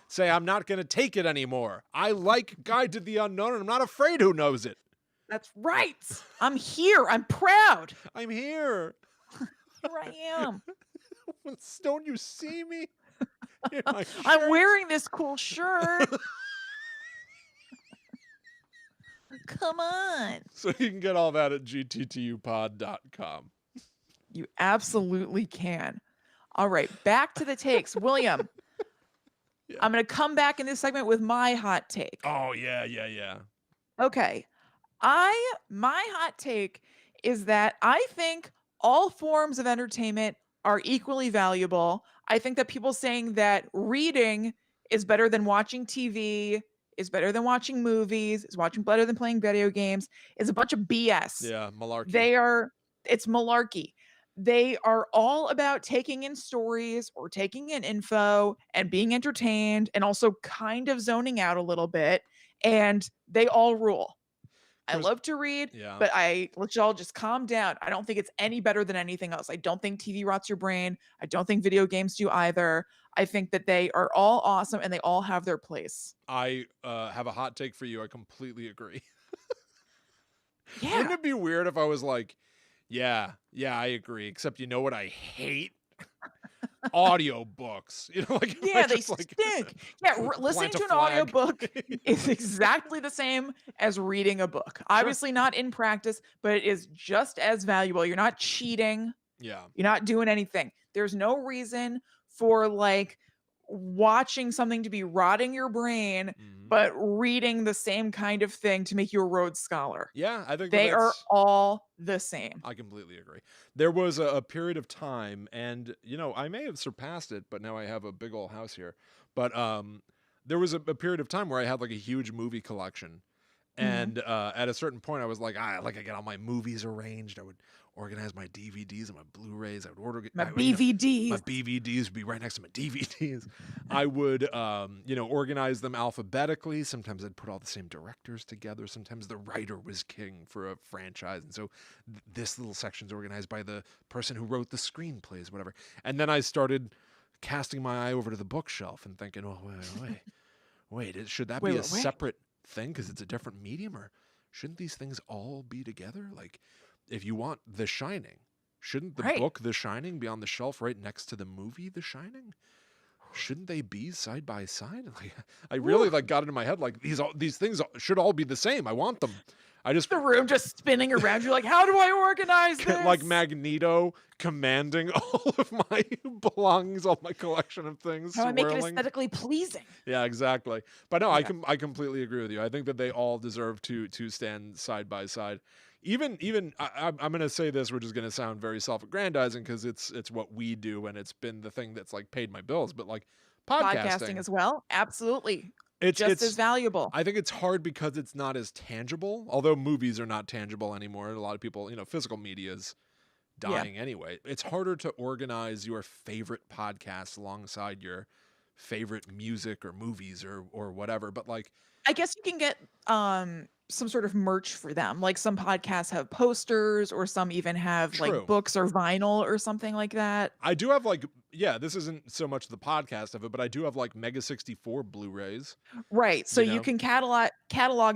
Say, I'm not going to take it anymore. I like Guide to the Unknown, and I'm not afraid who knows it. That's right. I'm here. I'm proud. I'm here. Here I am. Don't you see me? I'm wearing this cool shirt. Come on. So you can get all that at gttupod.com. You absolutely can. All right, back to the takes. William, yeah. I'm going to come back in this segment with my hot take. Oh, yeah. Okay. My hot take is that I think all forms of entertainment are equally valuable. I think that people saying that reading is better than watching TV, is better than watching movies, is better than playing video games, is a bunch of BS. Yeah, malarkey. It's malarkey. They are all about taking in stories or taking in info and being entertained and also kind of zoning out a little bit. And they all rule. I love to read, but let y'all just calm down. I don't think it's any better than anything else. I don't think TV rots your brain. I don't think video games do either. I think that they are all awesome and they all have their place. I have a hot take for you. I completely agree. Yeah. Wouldn't it be weird if I was like, yeah, I agree. Except you know what I hate? Audiobooks. They stink. Yeah, listening to an audiobook is exactly the same as reading a book. Obviously not in practice, but it is just as valuable. You're not cheating. Yeah. You're not doing anything. There's no reason for watching something to be rotting your brain, but reading the same kind of thing to make you a Rhodes Scholar. Yeah, I think they are all the same. I completely agree. There was a period of time, and I may have surpassed it, but now I have a big old house here. But there was a period of time where I had a huge movie collection. And at a certain point, I was like, I get all my movies arranged. I would organize my DVDs and my Blu-rays. I would order my BVDs. My BVDs would be right next to my DVDs. I would, organize them alphabetically. Sometimes I'd put all the same directors together. Sometimes the writer was king for a franchise, and so this little section's organized by the person who wrote the screenplays, whatever. And then I started casting my eye over to the bookshelf and thinking, oh wait, should that be a separate thing because it's a different medium, or shouldn't these things all be together? Like, if you want The Shining, shouldn't the book The Shining be on the shelf right next to the movie The Shining? Shouldn't they be side by side? I really got into my head these things should all be the same. I want them. The room just spinning around. You're like, how do I organize this? Like Magneto commanding all of my belongings, all my collection of things. How do I make it aesthetically pleasing? Yeah, exactly. But no, I completely agree with you. I think that they all deserve to stand side by side. Even I'm going to say this, which is going to sound very self-aggrandizing because it's what we do and it's been the thing that's paid my bills. But podcasting as well, absolutely. It's just as valuable. I think it's hard because it's not as tangible, although movies are not tangible anymore. A lot of people, physical media is dying anyway. It's harder to organize your favorite podcast alongside your favorite music or movies or whatever. But like, I guess you can get some sort of merch for them. Like some podcasts have posters, or some even have like true. books or vinyl or something like that. I do have like, yeah, this isn't so much the podcast of it, but I do have like Mega 64 Blu-rays. Right. So You you know? can catalog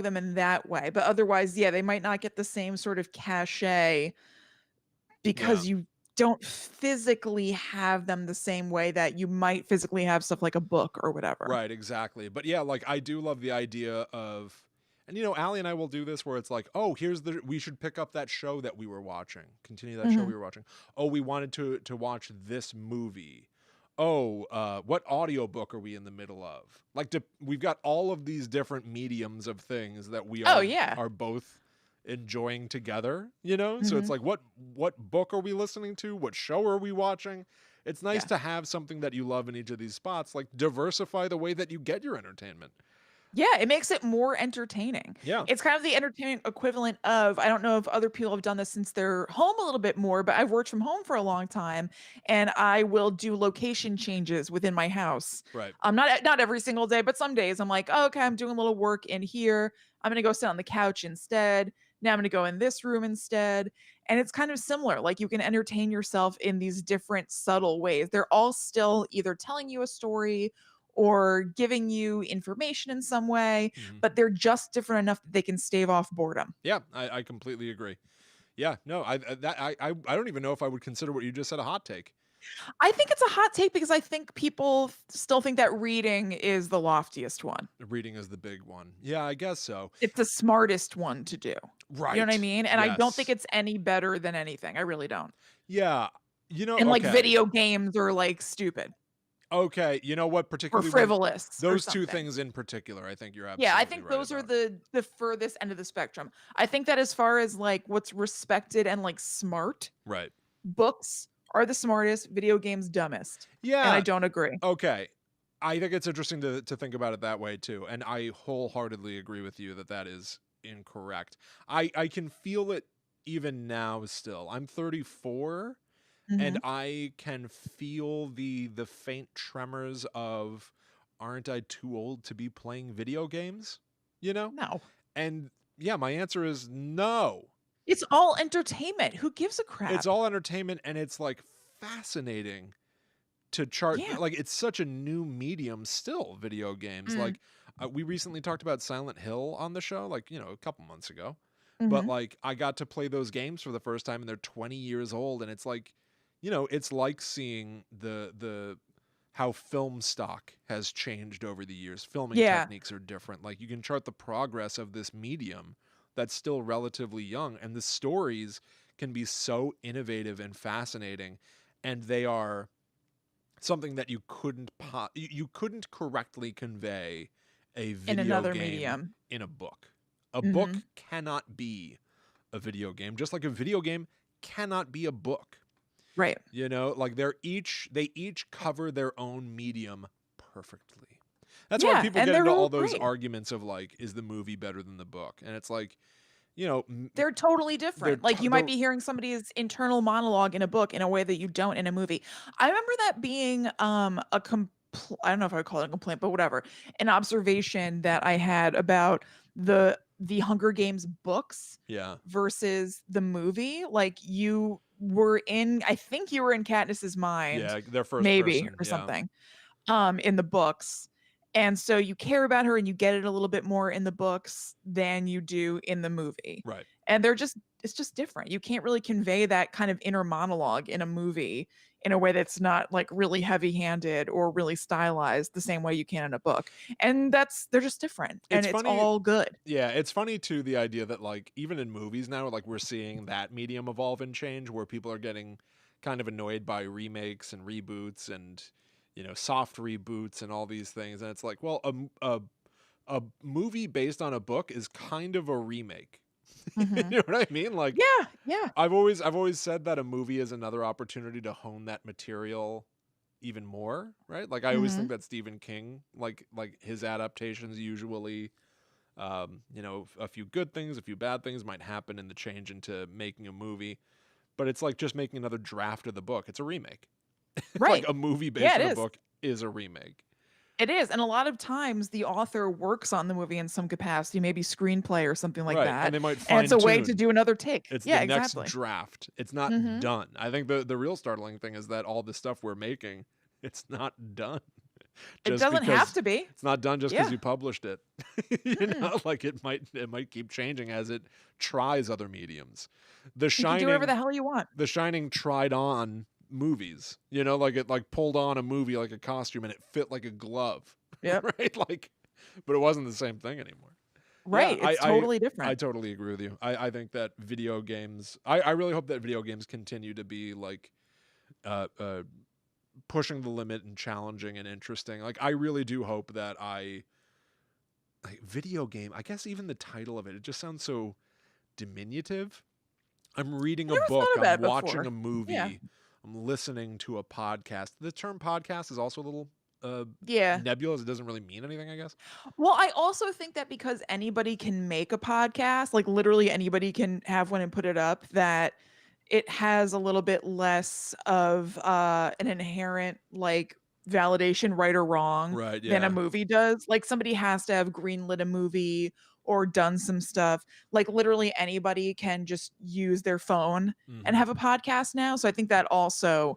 them in that way. But otherwise, yeah, they might not get the same sort of cachet Yeah. because you don't physically have them the same way that you might physically have stuff like a book or whatever. Right, exactly. But yeah, like I do love the idea of, and you know, Allie and I will do this where it's like, oh, we should pick up that show that we were watching, continue that show Mhm. we were watching. Oh, we wanted to watch this movie. Oh, what audiobook are we in the middle of? Like, we've got all of these different mediums of things that we Oh, yeah. are both enjoying together, you know? So it's Mhm. like, what book are we listening to? What show are we watching? It's nice Yeah. to have something that you love in each of these spots, like diversify the way that you get your entertainment. Yeah, it makes it more entertaining. Yeah. It's kind of the entertainment equivalent of, I don't know if other people have done this since they're home a little bit more, but I've worked from home for a long time, and I will do location changes within my house. Right. Not every single day, but some days I'm like, oh, okay, I'm doing a little work in here. I'm gonna go sit on the couch instead. Now I'm gonna go in this room instead. And it's kind of similar. Like you can entertain yourself in these different subtle ways. They're all still either telling you a story or giving you information in some way, Mhm. but they're just different enough that they can stave off boredom. Yeah, I completely agree. Yeah, no, I don't even know if I would consider what you just said a hot take. I think it's a hot take because I think people still think that reading is the loftiest one. Reading is the big one. Yeah, I guess so. It's the smartest one to do. Right. You know what I mean? And I don't think Yes. it's any better than anything. I really don't. Yeah. You know, And like okay. video games are like stupid Okay, you know what? or Particularly frivolous or those two something. things in particular, I think you're Yeah, I absolutely think right those are about. the furthest end of the spectrum. I think that as far as like what's respected and like smart, Right. books are the smartest, video games dumbest. And I Yeah. don't agree. Okay. I think it's interesting to think about it that way too, and I wholeheartedly agree with you that that is incorrect. I can feel it even now still. I'm 34 and Mhm. I can feel the faint tremors of aren't I too old to be playing video games? You know? No. And yeah, my answer is no. It's all entertainment. Who gives a It's crap? all entertainment and it's like fascinating to chart, Yeah. like it's such a new medium still, video games. Mm. Like we recently talked about Silent Hill on the show, like, you know, a couple months ago. But Mhm. like I got to play those games for the first time and they're 20 years old and it's like, you know, it's like seeing the how film stock has changed over the years. Filming Yeah. techniques are different. Like you can chart the progress of this medium that's still relatively young and the stories can be so innovative and fascinating and they are something that you couldn't you couldn't correctly convey a In video another game medium. in a book. A book Mhm. cannot be a video game, just like a video game cannot be a book. Right. You know, like they each cover their own medium perfectly. That's why Yeah, people and get they're into all all those great. arguments of like, is the movie better than the book? And it's like, you know, They're totally they're different. Like you might they're be hearing somebody's internal monologue in a book in a way that you don't in a movie. I remember that being I don't know if I would call it a complaint, but whatever. An observation that I had about the Hunger Games books yeah, versus the movie. Like you were in, I think you were in Katniss's mind, yeah, they're first maybe, person, or yeah, something, in the books. And so you care about her and you get it a little bit more in the books than you do in the movie. right. And it's just different. You can't really convey that kind of inner monologue in a movie in a way that's not like really heavy-handed or really stylized the same way you can in a book. And they're just different and It's it's funny. all good. Yeah, it's funny too, the idea that like even in movies now, like we're seeing that medium evolve and change where people are getting kind of annoyed by remakes and reboots and, you know, soft reboots and all these things. And it's like, well, a movie based on a book is kind of a remake. You Mhm. know what I mean? Like Yeah, yeah. I've always said that a movie is another opportunity to hone that material even more, right? Like I always think Mhm. that Stephen King, like his adaptations usually you know, a few good things, a few bad things might happen in the change into making a movie, but it's like just making another draft of the book. It's a remake. Like Right. a movie based Yeah, on it a is. book is a remake. It is, and a lot of times the author works on the movie in some capacity, maybe screenplay or something like Right, and that, they might and it's a fine way to tune. do another take. It's the Yeah, next exactly. draft. It's not Mhm. done. I think the real startling thing is that all the stuff we're making, it's not done. It Just doesn't have because to be. it's not done just because Yeah. you published it. Mm-mm. Like it might keep changing as it tries other mediums. The You can do whatever Shining the hell you want. The Shining tried on movies. Like it like pulled on a movie like a costume and it fit like a glove. Yep. Right? Like but it wasn't the same thing anymore. Yeah, Right, it's totally I different. totally agree with you. I think that video games I really hope that video games continue to be like uh, uh pushing the limit and challenging and interesting. Like I really do hope that video game, I guess even the title of it just sounds so diminutive. I'm reading I a never book, thought about I'm it watching before. a Yeah. movie, I'm listening to a podcast. The term podcast is also a little Yeah. nebulous. It doesn't really mean anything, I guess. Well, I also think that because anybody can make a podcast, like literally anybody can have one and put it up, that it has a little bit less of an inherent like validation, right or wrong, Right, than a yeah. movie does. Like somebody has to have greenlit a movie or done some stuff. Like literally anybody can just use their phone and Mhm. have a podcast now. So I think that also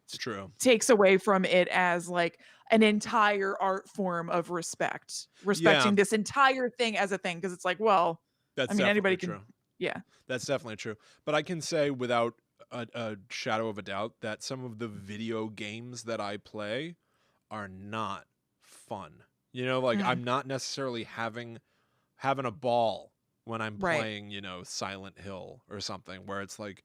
It's true. takes away from it as like an entire art form of Yeah, respecting this entire thing as a thing, because it's like, well, I that's mean anybody definitely can. true. Yeah. That's definitely true. But I can say without a shadow of a doubt that some of the video games that I play are not fun. Like Mm, I'm not necessarily having a ball when I'm right. playing, Silent Hill or something where it's like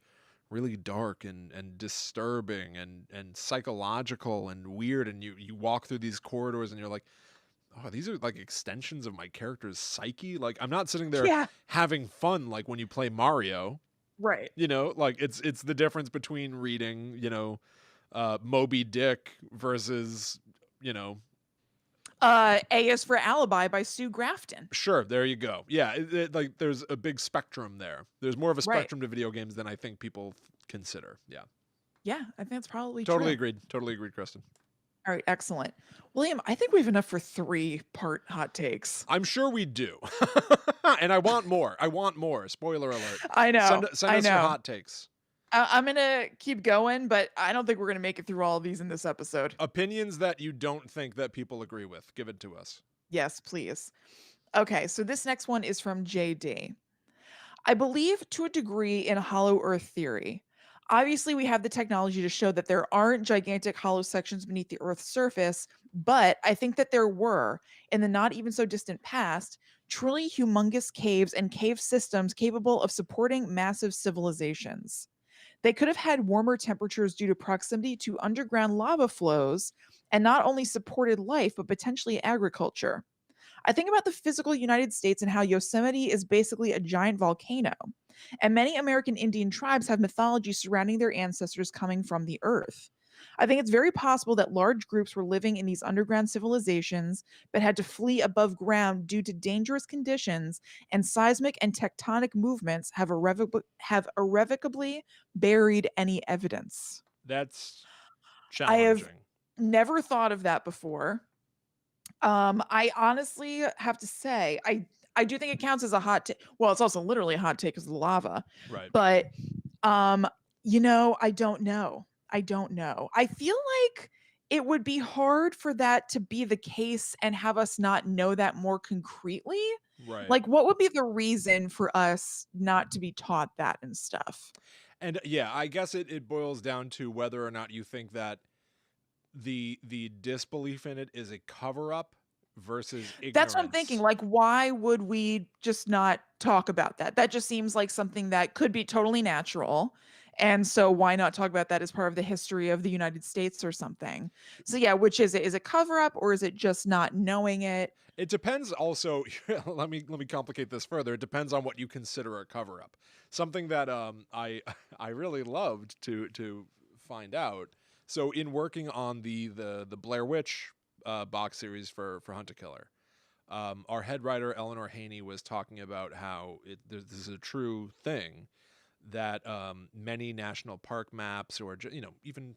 really dark and disturbing and psychological and weird and you walk through these corridors and you're like, oh, these are like extensions of my character's psyche. Like I'm not sitting there Yeah. having fun like when you play Mario. Right. Like it's the difference between reading, Moby Dick versus, you know, A is for Alibi by Sue Grafton. sure, there you go. Yeah, like there's a big spectrum there. There's more of a Right. spectrum to video games than I think people consider. Yeah. Yeah, I think that's probably Totally true. agreed. Totally agreed, Kristen. All right, excellent. William, I think we have enough for 3-part hot takes. I'm sure we do. And I want more. I want more. Spoiler alert. I know. Send I us your know. hot takes. I'm gonna keep going, but I don't think we're gonna make it through all of these in this episode. Opinions that you don't think that people agree with. Give it to us. Yes, please. Okay, so this next one is from JD. I believe to a degree in hollow earth theory. Obviously, we have the technology to show that there aren't gigantic hollow sections beneath the earth's surface, but I think that there were, in the not even so distant past, truly humongous caves and cave systems capable of supporting massive civilizations. They could have had warmer temperatures due to proximity to underground lava flows and not only supported life, but potentially agriculture. I think about the physical United States and how Yosemite is basically a giant volcano. And many American Indian tribes have mythology surrounding their ancestors coming from the earth. I think it's very possible that large groups were living in these underground civilizations, but had to flee above ground due to dangerous conditions, and seismic and tectonic movements have irrevocably buried any evidence. That's I have challenging. never thought of that before. I honestly have to say, I do think it counts as a hot take. Well, it's also literally a hot take because of the lava. Right. But I don't know. I don't know. I feel like it would be hard for that to be the case and have us not know that more concretely. Right. Like, what would be the reason for us not to be taught that and stuff? And yeah, I guess it boils down to whether or not you think that the disbelief in it is a cover up versus That's what I'm thinking. ignorance. Like, why would we just not talk about that? That just seems like something that could be totally natural. And so why not talk about that as part of the history of the United States or something? So yeah, which is it? Is it cover up or is it just not knowing it? It depends also let me complicate this further. It depends on what you consider a cover up. Something that I really loved to find out. So in working on the Blair Witch box series for Hunt a Killer, our head writer Eleanor Haney was talking about how this is a true thing that many national park maps, or even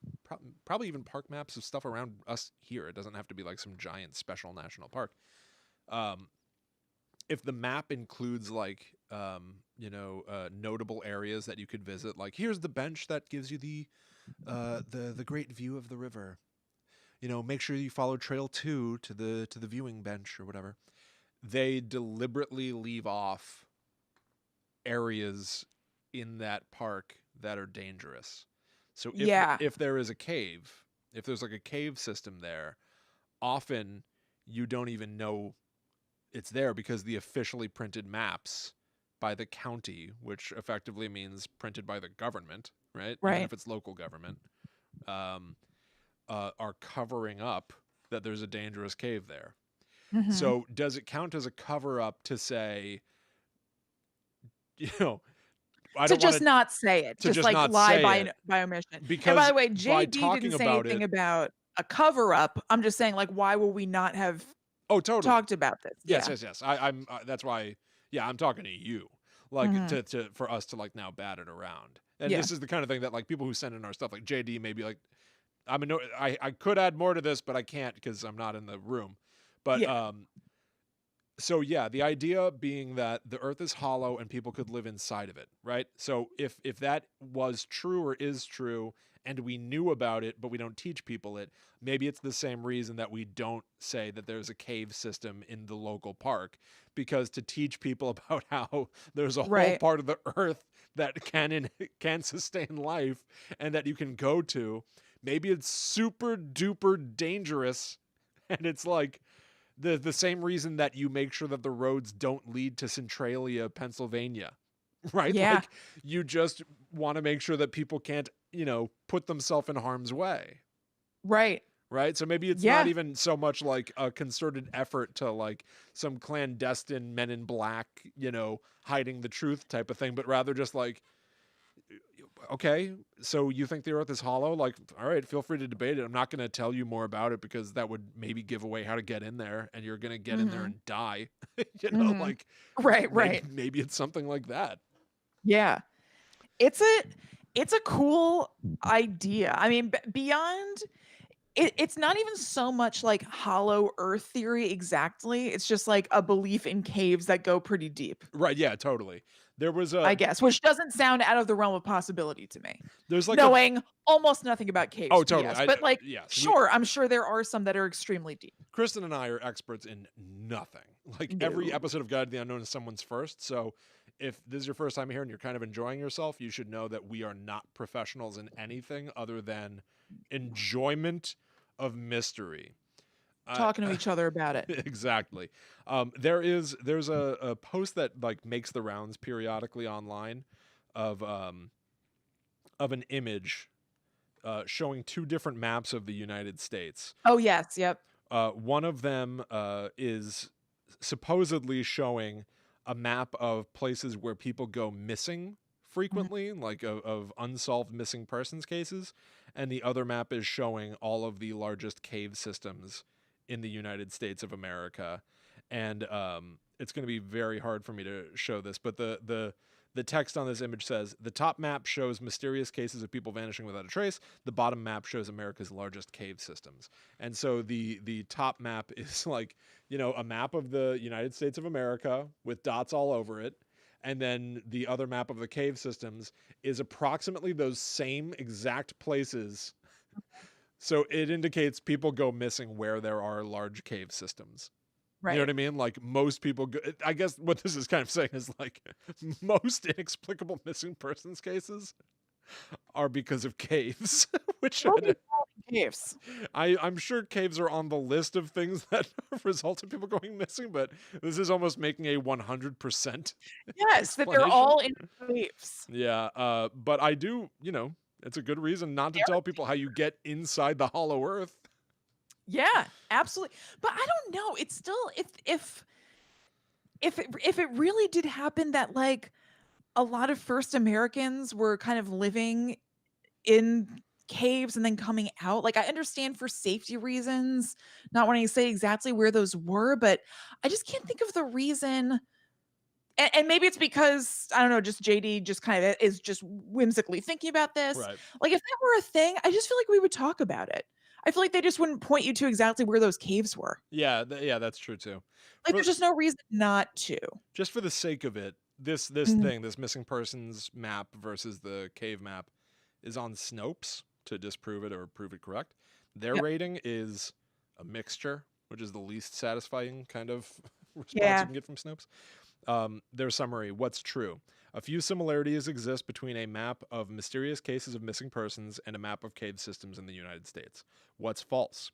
probably even park maps of stuff around us here. It doesn't have to be like some giant special national park. Um, if the map includes like notable areas that you could visit, like here's the bench that gives you the great view of the river. Make sure you follow Trail 2 to the viewing bench or whatever. They deliberately leave off areas in that park that are dangerous. So Yeah. if there is a cave, if there's like a cave system there, often you don't even know it's there because the officially printed maps by the county, which effectively means printed by the government, right? Even Right. if it's local government, are covering up that there's a dangerous cave there. So does it count as a cover up to say, I to don't want just to not say it, just just like not lie say it by omission. And by because the way, by JD talking didn't say about anything it, about a cover up. I'm just saying, like, why will we not have oh totally, talked about this? yes, Yeah. yes, yes. I'm that's why, yeah, I'm talking to you, like to for us to like now bat it around. And Yeah. this is the kind of thing that like people who send in our stuff, like JD, may be like, I could add more to this, but I can't because I'm not in the room. But Yeah. so yeah, the idea being that the earth is hollow and people could live inside of it, right? So if that was true or is true and we knew about it but we don't teach people it, maybe it's the same reason that we don't say that there's a cave system in the local park, because to teach people about how there's a whole Right. part of the earth that can sustain life and that you can go to, maybe it's super duper dangerous, and it's like the same reason that you make sure that the roads don't lead to Centralia, Pennsylvania, right? Yeah. Like you just want to make sure that people can't, put themselves in harm's way. Right. Right? So maybe it's not Yeah. even so much like a concerted effort to like some clandestine Men in Black, hiding the truth type of thing, but rather just like, okay, so you think the earth is hollow? Like, all right, feel free to debate it. I'm not going to tell you more about it because that would maybe give away how to get in there, and you're going to get in there and die. Like Right. maybe Right. maybe it's something like that. Yeah. It's a cool idea. I mean, beyond it's not even so much like hollow earth theory exactly. It's just like a belief in caves that go pretty deep. Right, yeah, totally. There was I guess, which doesn't sound out of the realm of possibility to me. there's like Knowing almost nothing about caves, oh, totally. PS. But like, Yes, sure, I'm sure there are some that are extremely deep. Kristen and I are experts in nothing. Like every No. episode of Guide to the Unknown is someone's first. So if this is your first time here and you're kind of enjoying yourself, you should know that we are not professionals in anything other than enjoyment of mystery. Talking to each other about it. Exactly. There's a post that like makes the rounds periodically online of an image showing two different maps of the United States. Oh yes, yep. One of them is supposedly showing a map of places where people go missing frequently, like of unsolved missing persons cases, and the other map is showing all of the largest cave systems in the United States of America. And it's going to be very hard for me to show this, but the text on this image says, the top map shows mysterious cases of people vanishing without a trace. The bottom map shows America's largest cave systems. And so the top map is like, a map of the United States of America with dots all over it. And then the other map of the cave systems is approximately those same exact places. So it indicates people go missing where there are large cave systems. Right. You know what I mean? Like most people go, I guess what this is kind of saying is like most inexplicable missing persons cases are because of caves, which caves. I'm sure caves are on the list of things that result in people going missing, but this is almost making a 100%. Yes, that they're all in caves. Yeah, but I do, it's a good reason not to tell people how you get inside the hollow earth. Yeah, absolutely. But I don't know. It's still if it really did happen that like a lot of first Americans were kind of living in caves and then coming out. Like I understand for safety reasons, not wanting to say exactly where those were, but I just can't think of the reason. and maybe it's because, I don't know, just JD just kind of is just whimsically thinking about this. Right. Like, if that were a thing, I just feel like we would talk about it. I feel like they just wouldn't point you to exactly where those caves were. Yeah, yeah, that's true too. Like, For there's just no reason not to. just for the sake of it, this Mhm. thing, this missing persons map versus the cave map is on Snopes to disprove it or prove it correct. Their Yep. rating is a mixture, which is the least satisfying kind of response you Yeah. can get from Snopes. Their summary: what's true? A few similarities exist between a map of mysterious cases of missing persons and a map of cave systems in the United States. What's false?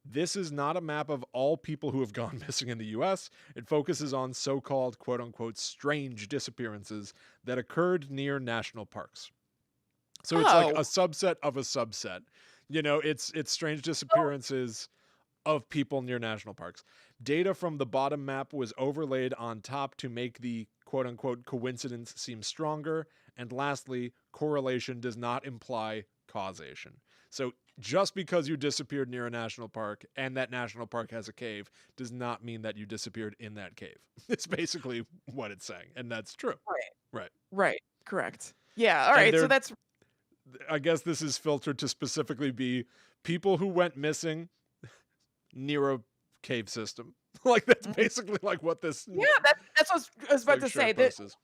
This is not a map of all people who have gone missing in the US. It focuses on so-called quote unquote strange disappearances that occurred near national parks. So it's like Oh. a subset of a subset. You know, it's strange Oh. disappearances of people near national parks. Data from the bottom map was overlaid on top to make the quote unquote coincidence seem stronger. And lastly, correlation does not imply causation. So just because you disappeared near a national park and that national park has a cave does not mean that you disappeared in that cave. It's basically what it's saying. And that's true. Right. Right. Right. Correct. Yeah. All And right. So they're, that's I guess this is filtered to specifically be people who went missing near a cave system. Like that's Mhm. basically like what this Yeah, that's what I was about like to say. short post is.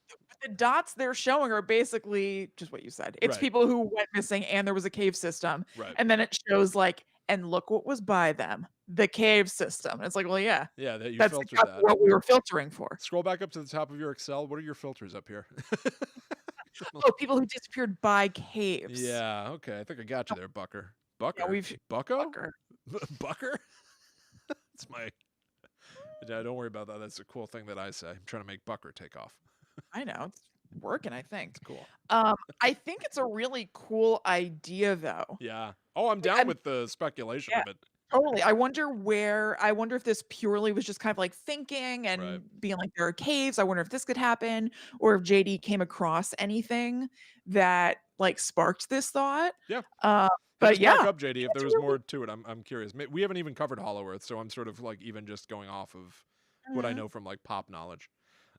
The dots they're showing are basically just what you said. It's Right. people who went missing and there was a cave system. Right. And then it shows like, and look what was by them, the cave system. And it's like, well, yeah, Yeah, that you that's filtered exactly that. what we were filtering for. Scroll back up to the top of your Excel. What are your filters up here? Oh, people who disappeared by caves. Yeah, okay. I think I got you there, Bucker. Yeah, Bucker? we've Bucko? Fucker. Bucker? That's my. Yeah, don't worry about that. That's a cool thing that I say. I'm trying to make Bucker take off. I know it's working, I think. It's cool. I think it's a really cool idea though. Yeah. Oh, I'm Like, down with the speculation yeah. of it. Totally. I wonder if this purely was just kind of like thinking Right. and being like, there are caves. I wonder if this could happen, or if JD came across anything that like sparked this thought. Yeah. Uh, Hit but us back yeah, up, JD, if there it's was really more to it. I'm curious. We haven't even covered Hollow Earth, so I'm sort of like even just going off of what I Mhm. know from like pop knowledge.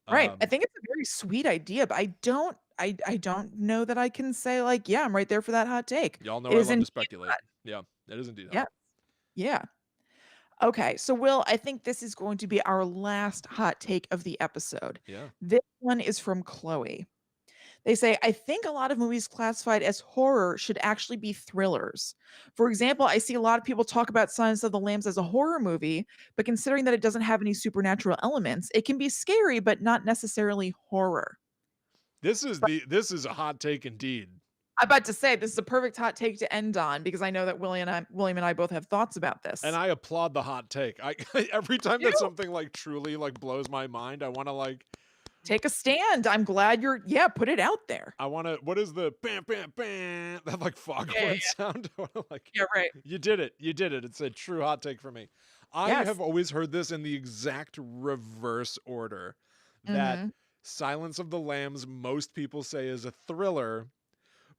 Right. I think it's a very sweet idea, but I don't know that I can say like, yeah, I'm right there for that hot take. Y'all know It I is love to indeed speculate. hot. Yeah, it is indeed Yeah. hot. Yeah. Okay, so Will, I think this is going to be our last hot take of the episode. Yeah. This one is from Chloe. They say, I think a lot of movies classified as horror should actually be thrillers. For example, I see a lot of people talk about Silence of the Lambs as a horror movie, but considering that it doesn't have any supernatural elements, it can be scary, but not necessarily horror. This is a hot take indeed. I'm about to say this is a perfect hot take to end on because I know that William and I both have thoughts about this. And I applaud the hot take. I every time that something like truly like blows my mind, I want to like take a stand. I'm glad put it out there. I want to. What is the bam bam bam that like foghorn sound? I want to like. Yeah, right. You did it. You did it. It's a true hot take for me. I Yes. have always heard this in the exact reverse order. That Mhm. Silence of the Lambs, most people say is a thriller,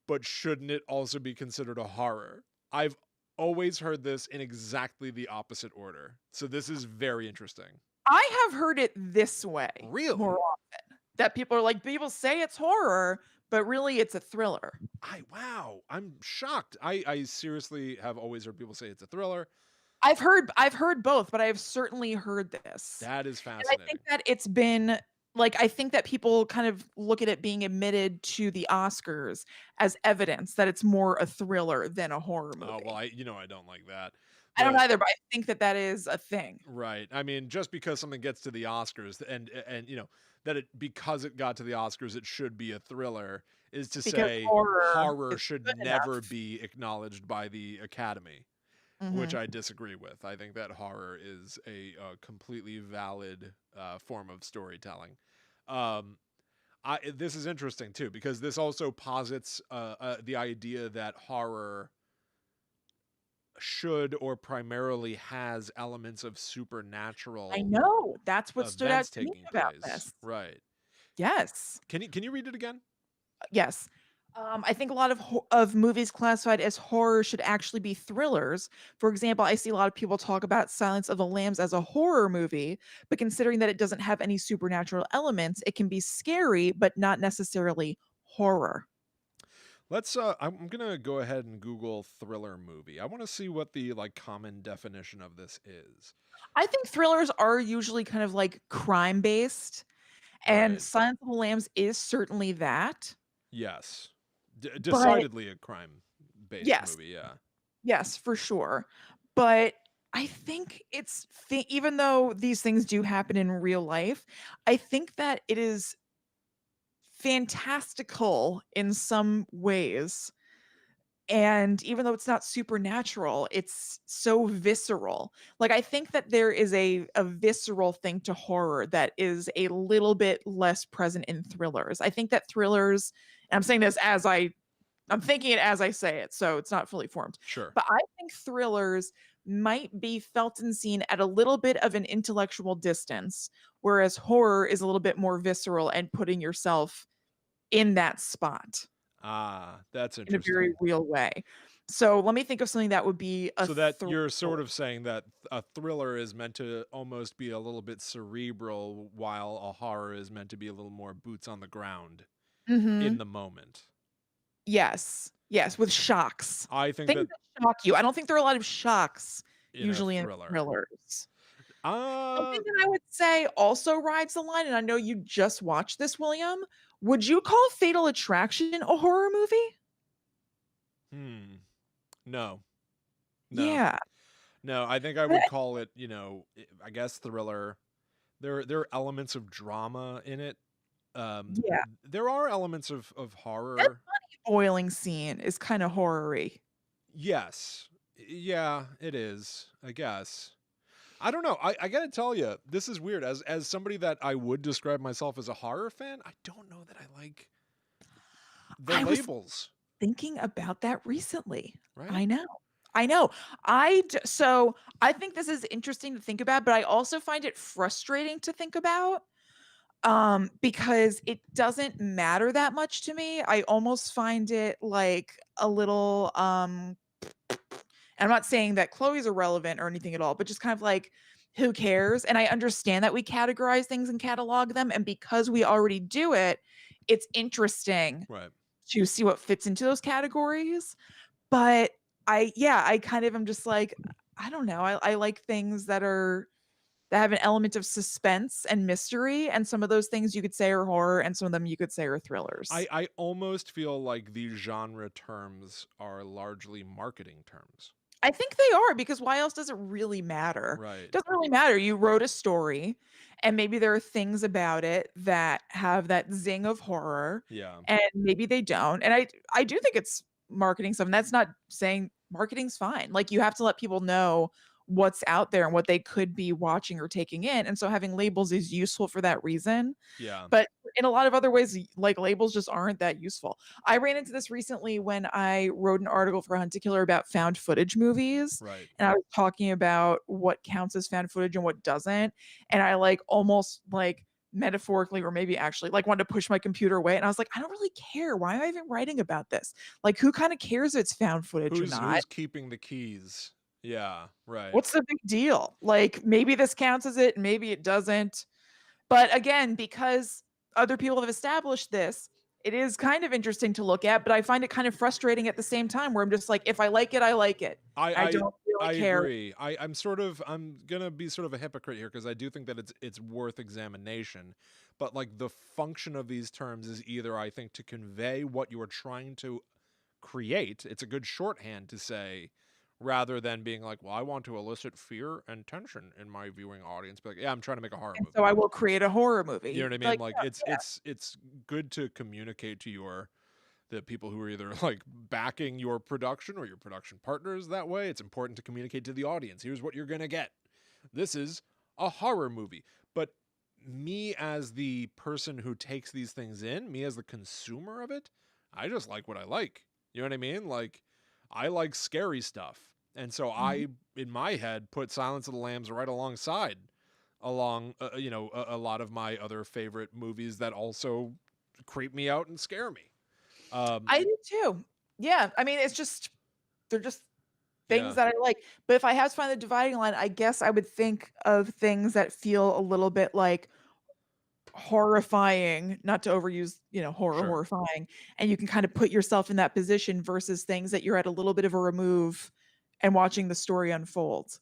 but shouldn't it also be considered a horror? I've always heard this in exactly the opposite order. So this is very interesting. I have heard it this way Really? more often. That people are like, people say it's horror, but really it's a thriller. Wow, I'm shocked. I seriously have always heard people say it's a thriller. I've heard both, but I have certainly heard this. That is And fascinating. I think that it's been like I think that people kind of look at it being admitted to the Oscars as evidence that it's more a thriller than a horror movie. Oh, well, I don't like that. I don't either, but I think that that is a thing. Right. I mean, just because something gets to the Oscars and that because it got to the Oscars, it should be a thriller is to Because say horror is should good never enough. be acknowledged by the Academy, which Mhm. I disagree with. I think that horror is a completely valid form of storytelling. This is interesting too because this also posits the idea that horror should or primarily has elements of supernatural I know. That's what stood out events to me taking about place. this. Right. Yes. Can you read it again? Yes. I think a lot of movies classified as horror should actually be thrillers. For example, I see a lot of people talk about Silence of the Lambs as a horror movie, but considering that it doesn't have any supernatural elements, it can be scary, but not necessarily horror. Let's I'm gonna go ahead and Google thriller movie. I want to see what the like common definition of this is. I think thrillers are usually kind of like crime based, and Right. Silence of the Lambs is certainly that. Yes. But Decidedly a crime based yes, movie, yeah. yes, for sure. But I think even though these things do happen in real life, I think that it is fantastical in some ways. And even though it's not supernatural, it's so visceral. Like, I think that there is a visceral thing to horror that is a little bit less present in thrillers. I think that thrillers, and I'm saying this as I'm thinking it as I say it, so it's not fully formed. Sure. But I think thrillers might be felt and seen at a little bit of an intellectual distance, whereas horror is a little bit more visceral and putting yourself in that spot Ah, that's in a very interesting. real way. So let me think of something that would be a So that thriller. you're sort of saying that a thriller is meant to almost be a little bit cerebral while a horror is meant to be a little more boots on the ground in Mhm. the moment. Yes. Yes, with shocks. I think Things that that shock you. I don't think there are a lot of shocks in a usually in thriller. thrillers. Uh Something that I would say also rides the line, and I know you just watched this, William. Would you call Fatal Attraction a horror movie? hmm. No. No. Yeah. No, I think I I would call it, I guess thriller. There are elements of drama in it. yeah. There are elements of That horror. boiling scene is kinda horror-y. Yes. Yeah, it is, I guess. I don't know. I gotta tell you, this is weird. As somebody that I would describe myself as a horror fan, I don't know that I like the I was labels, thinking about that recently. right? I know. I know. So I think this is interesting to think about, but I also find it frustrating to think about, because it doesn't matter that much to me. I almost find it like a little, I'm not saying that Chloe's irrelevant or anything at all, but just kind of like, who cares? And I understand that we categorize things and catalog them, and because we already do it, it's interesting Right. to see what fits into those categories. But I kind of am just like, I don't know. I like things that have an element of suspense and mystery, and some of those things you could say are horror, and some of them you could say are thrillers. I almost feel like these genre terms are largely marketing terms. I think they are, because why else does it really matter? It Right. doesn't really matter. You wrote a story, and maybe there are things about it that have that zing of horror, Yeah. and maybe they don't. And I do think it's marketing stuff, and that's not saying marketing's fine. Like, you have to let people know what's out there and what they could be watching or taking in. And so having labels is useful for that reason. Yeah. But in a lot of other ways, like, labels just aren't that useful. I ran into this recently when I wrote an article for Hunt to Killer about found footage movies, Right. and I was talking about what counts as found footage and what doesn't, and I, like, almost, like, metaphorically or maybe actually, like, wanted to push my computer away, and I was like, "I don't really care. Why am I even writing about this? Like, who kinda cares if it's found footage or not? Who's keeping the keys? Yeah, right. What's the big deal? Like, maybe this counts as it, maybe it doesn't." But again, because other people have established this, it is kind of interesting to look at, but I find it kind of frustrating at the same time, where I'm just like, if I like it, I like it. I I I don't really I care. agree. I'm gonna be sort of a hypocrite here because I do think that it's worth examination. But like the function of these terms is either I think to convey what you are trying to create. It's a good shorthand to say rather than being like, well, I want to elicit fear and tension in my viewing audience. But like, yeah, I'm trying to make a horror And so movie. I will create a horror You know movie. what I mean? Like, Like yeah, it's good to communicate to the people who are either like backing your production or your production partners that way. It's important to communicate to the audience. Here's what you're going to get. This is a horror movie. But me as the person who takes these things in, me as the consumer of it, I just like what I like. You know what I mean? Like I like scary stuff. And so yeah. Mhm. I in my head put Silence of the Lambs right alongside a lot of my other favorite movies that also creep me out and scare me. Um, I do too. Yeah, I mean, they're just things yeah, that I like. But if I had to find the dividing line, I guess I would think of things that feel a little bit like horrifying, not to overuse, sure. horrifying, and you can kind of put yourself in that position versus things that you're at a little bit of a remove and watching the story unfold.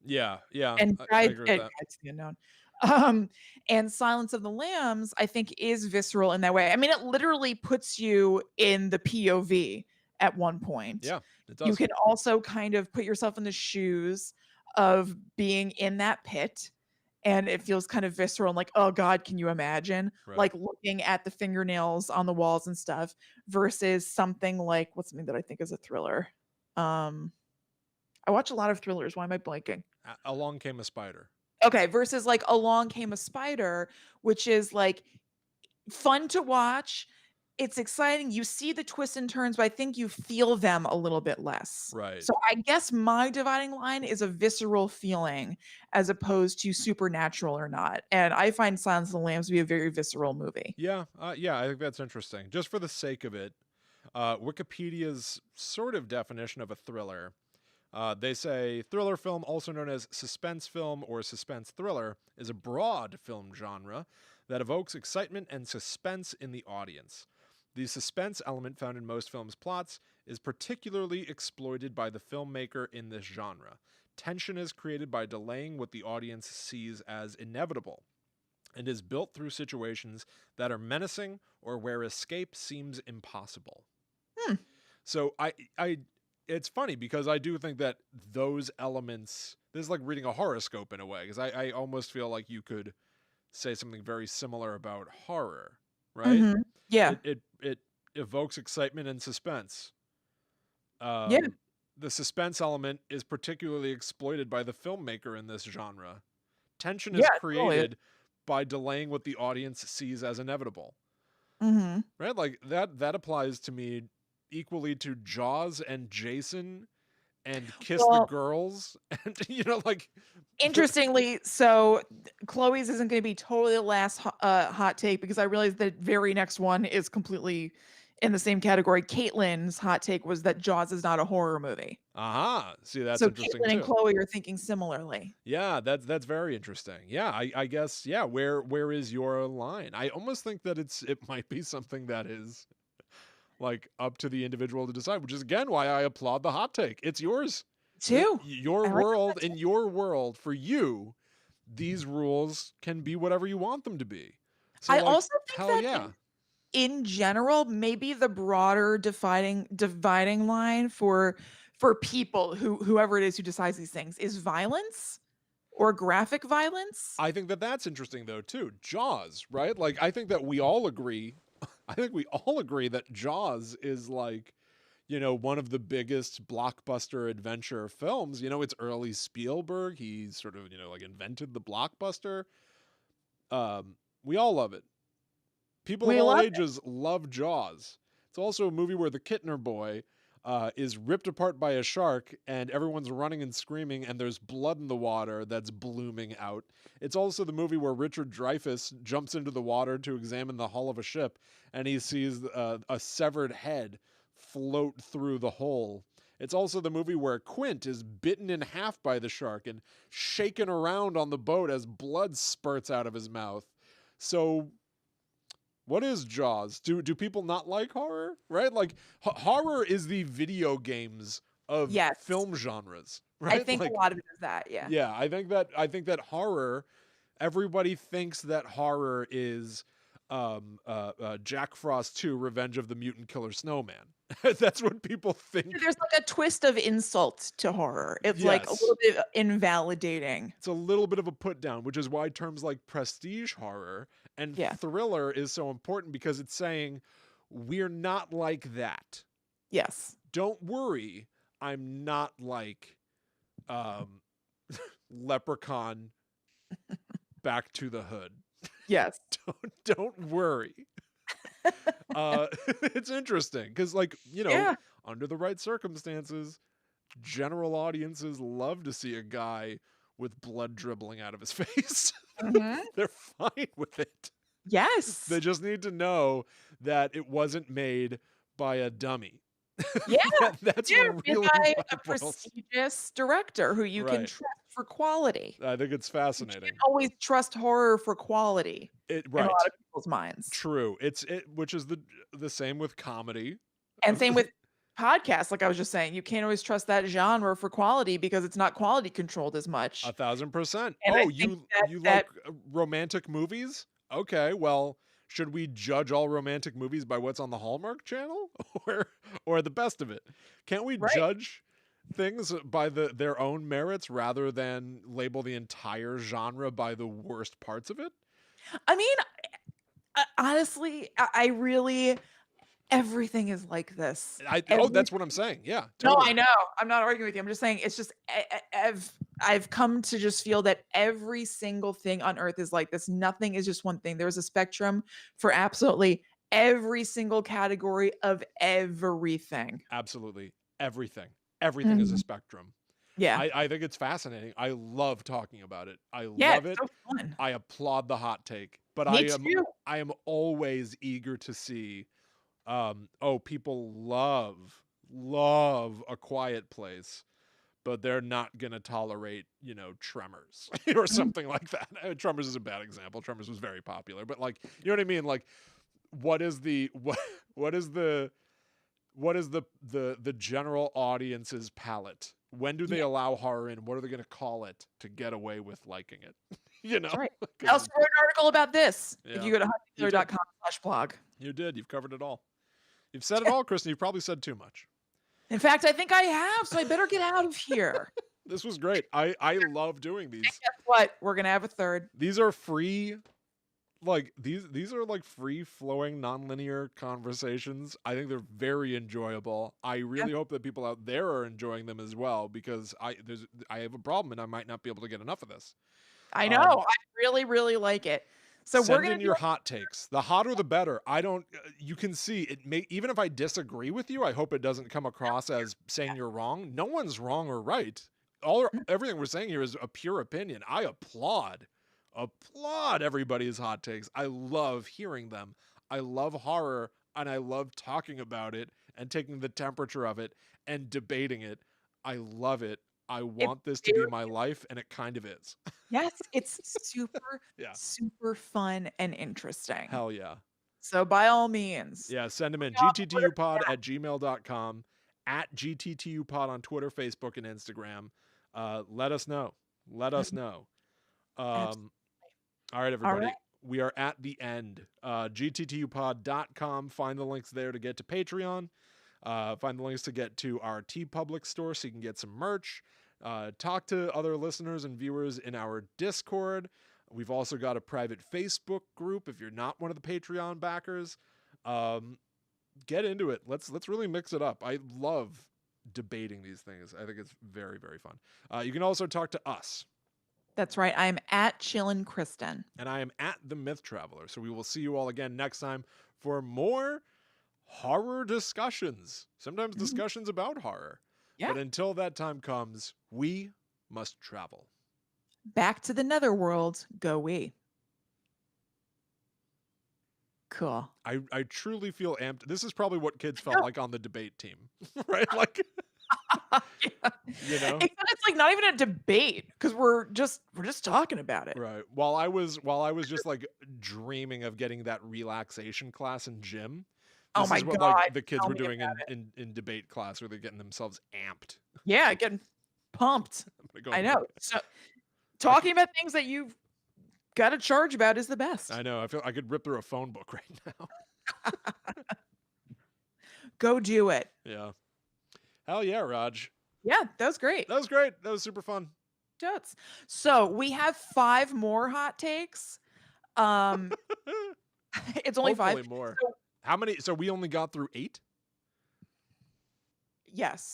Yeah, yeah, And I agree with that. Guides the Unknown. Um, and Silence of the Lambs, I think, is visceral in that way. I mean, it literally puts you in the POV at one point. Yeah, it You does. can also kind of put yourself in the shoes of being in that pit, and it feels kind of visceral and like, oh God, can you imagine? Right. Like looking at the fingernails on the walls and stuff versus something like what's something that I think is a thriller. Um, I watch a lot of thrillers. Why am I blanking? Along came a spider. Okay, versus like Along Came a Spider, which is like fun to watch. It's exciting. You see the twists and turns, but I think you feel them a little bit less. Right. So I guess my dividing line is a visceral feeling as opposed to supernatural or not. And I find Silence of the Lambs to be a very visceral movie. Yeah, yeah, I think that's interesting. Just for the sake of it, Wikipedia's sort of definition of a thriller. They say thriller film, also known as suspense film or suspense thriller, is a broad film genre that evokes excitement and suspense in the audience. The suspense element found in most films' plots is particularly exploited by the filmmaker in this genre. Tension is created by delaying what the audience sees as inevitable and is built through situations that are menacing or where escape seems impossible. Hmm. So it's funny because I do think that those elements, this is like reading a horoscope in a way, because I almost feel like you could say something very similar about horror, right? Mm-hmm. Yeah. It evokes excitement and suspense. Yeah. The suspense element is particularly exploited by the filmmaker in this genre. Tension is Yeah. Totally. created by delaying what the audience sees as inevitable. Mm-hmm. Right? Like that applies to me equally to Jaws and Jason and Kiss the Well, Girls and like interestingly, so Chloe's isn't going to be totally the last hot take because I realized the very next one is completely in the same category. Caitlin's hot take was that Jaws is not a horror movie. aha, see that's So interesting Caitlin and too. Chloe are thinking similarly. Yeah, that's very interesting. Yeah, I guess yeah, where is your line? I almost think that it might be something that is like up to the individual to decide, which is again why I applaud the hot take. It's yours. Too. Your I like world, that in too. your world, for you, these rules can be whatever you want them to be. So I like, also think hell that yeah. in general, maybe the broader dividing line for people whoever it is who decides these things is violence or graphic violence. I think that that's interesting though too. Jaws, right? Like I think that we all agree. I think we all agree that Jaws is like, one of the biggest blockbuster adventure films. It's early Spielberg. He sort of, like invented the blockbuster. We all love it. People of We all love ages love Jaws. It's also a movie where the Kittner boy is ripped apart by a shark and everyone's running and screaming and there's blood in the water that's blooming out. It's also the movie where Richard Dreyfuss jumps into the water to examine the hull of a ship and he sees a severed head float through the hole. It's also the movie where Quint is bitten in half by the shark and shaken around on the boat as blood spurts out of his mouth. So what is Jaws? Do people not like horror? Right? Like horror is the video games of Yes. film genres, I right? think a Like lot of it is that, yeah. yeah, I think that horror, everybody thinks that horror is Jack Frost 2 Revenge of the Mutant Killer Snowman. That's what people think. There's like a twist of insult to horror. It's like a Yes. little bit invalidating. It's a little bit of a put down, which is why terms like prestige horror and Yeah. thriller is so important because it's saying we're not like that. Yes. Don't worry, I'm not like um Leprechaun Back to the Hood. Yes. Don't worry. It's interesting because like, Yeah. under the right circumstances, general audiences love to see a guy with blood dribbling out of his face. Mhm. They're fine with it. Yes. They just need to know that it wasn't made by a dummy. Yeah, That's yeah, really by what a it boils. prestigious director who you can Right. trust for quality. I think it's You fascinating. can't always trust horror for quality in a Right. lot of people's minds. True. Which is the same with comedy. And same with podcasts, like I was just saying, you can't always trust that genre for quality because it's not quality controlled as much. 1,000%. And I Oh, think you that like romantic movies? Okay, well, should we judge all romantic movies by what's on the Hallmark Channel, or the best of it? Can't we right. judge things by their own merits rather than label the entire genre by the worst parts of it? I mean, honestly, I really everything is like this. That's what I'm saying. Yeah, No, totally. I know. I'm not arguing with you. I'm just saying it's just I've come to just feel that every single thing on earth is like this. Nothing is just one thing. There's a spectrum for absolutely every single category of everything. Absolutely. Everything. Everything is a Mhm. spectrum. Yeah. I think it's fascinating. I love talking about it. I Yeah, love it's it. so fun. I applaud the hot take, but Me too. I am always eager to see people love A Quiet Place, but they're not going to tolerate, Tremors or Mhm. something like that. Tremors is a bad example. Tremors was very popular, but like, you know what I mean? Like what is the what is the general audience's palate? When do they Yeah, allow horror in? What are they going to call it to get away with liking it? that's right. I 'Cause also wrote an article about this. If yeah, you go to you did. huntingkiller.com/blog. You did. You've covered it all. You've said it all, Kristen. You've probably said too much. In fact, I think I have, so I better get out of here. This was great. I love doing And these. guess what? We're gonna have a third. These are free, like these are like free flowing nonlinear conversations. I think they're very enjoyable. I Yeah, really hope that people out there are enjoying them as well, because I have a problem and I might not be able to get enough of this. I know. Um, I really, really like it. So we're Send gonna in do your hot takes. The hotter the better. I don't You can see it may, even if I disagree with you, I hope it doesn't come across as saying you're wrong. No one's wrong or right. Everything we're saying here is a pure opinion. I applaud everybody's hot takes. I love hearing them. I love horror and I love talking about it and taking the temperature of it and debating it. I love it. I it's want this to be very my life, and it kind of is. yes, it's super, Yeah. super fun and interesting. Hell yeah. So by all means, Yeah, send them in. what are gttupod@gmail.com, at gttupod on Twitter, Facebook, and Instagram. Let us know. Let us know. absolutely. All right, All everybody. right. We are at the end. gttupod.com. Find the links there to get to Patreon. Find the links to get to our TeePublic store so you can get some merch. Talk to other listeners and viewers in our Discord. We've also got a private Facebook group if you're not one of the Patreon backers. Get into it. Let's really mix it up. I love debating these things. I think it's very, very fun. You can also talk to us. That's right. I'm at Chillin' Kristen. And I am at The Myth Traveler. So we will see you all again next time for more horror discussions. Sometimes discussions about horror. Yeah. But until that time comes, we must travel. Back to the netherworld go we. Cool. I truly feel amped. This is probably what kids felt like on the debate team, right? Like, Yeah. Except it's like not even a debate because we're just talking about it. Right. While I was just like dreaming of getting that relaxation class in gym. Oh This my is what God, like the kids tell were me doing about in debate class, where they're getting themselves amped. Yeah, getting pumped. I'm gonna go I know. So talking about things that you've got to charge about is the best. I know. I feel I could rip through a phone book right now. Go do it. Yeah. Hell yeah, Raj. Yeah, that was great. That was great. That was super fun. Totes. So we have 5 more hot takes. It's only Hopefully 5. more. So, How many? So we only got through 8? yes.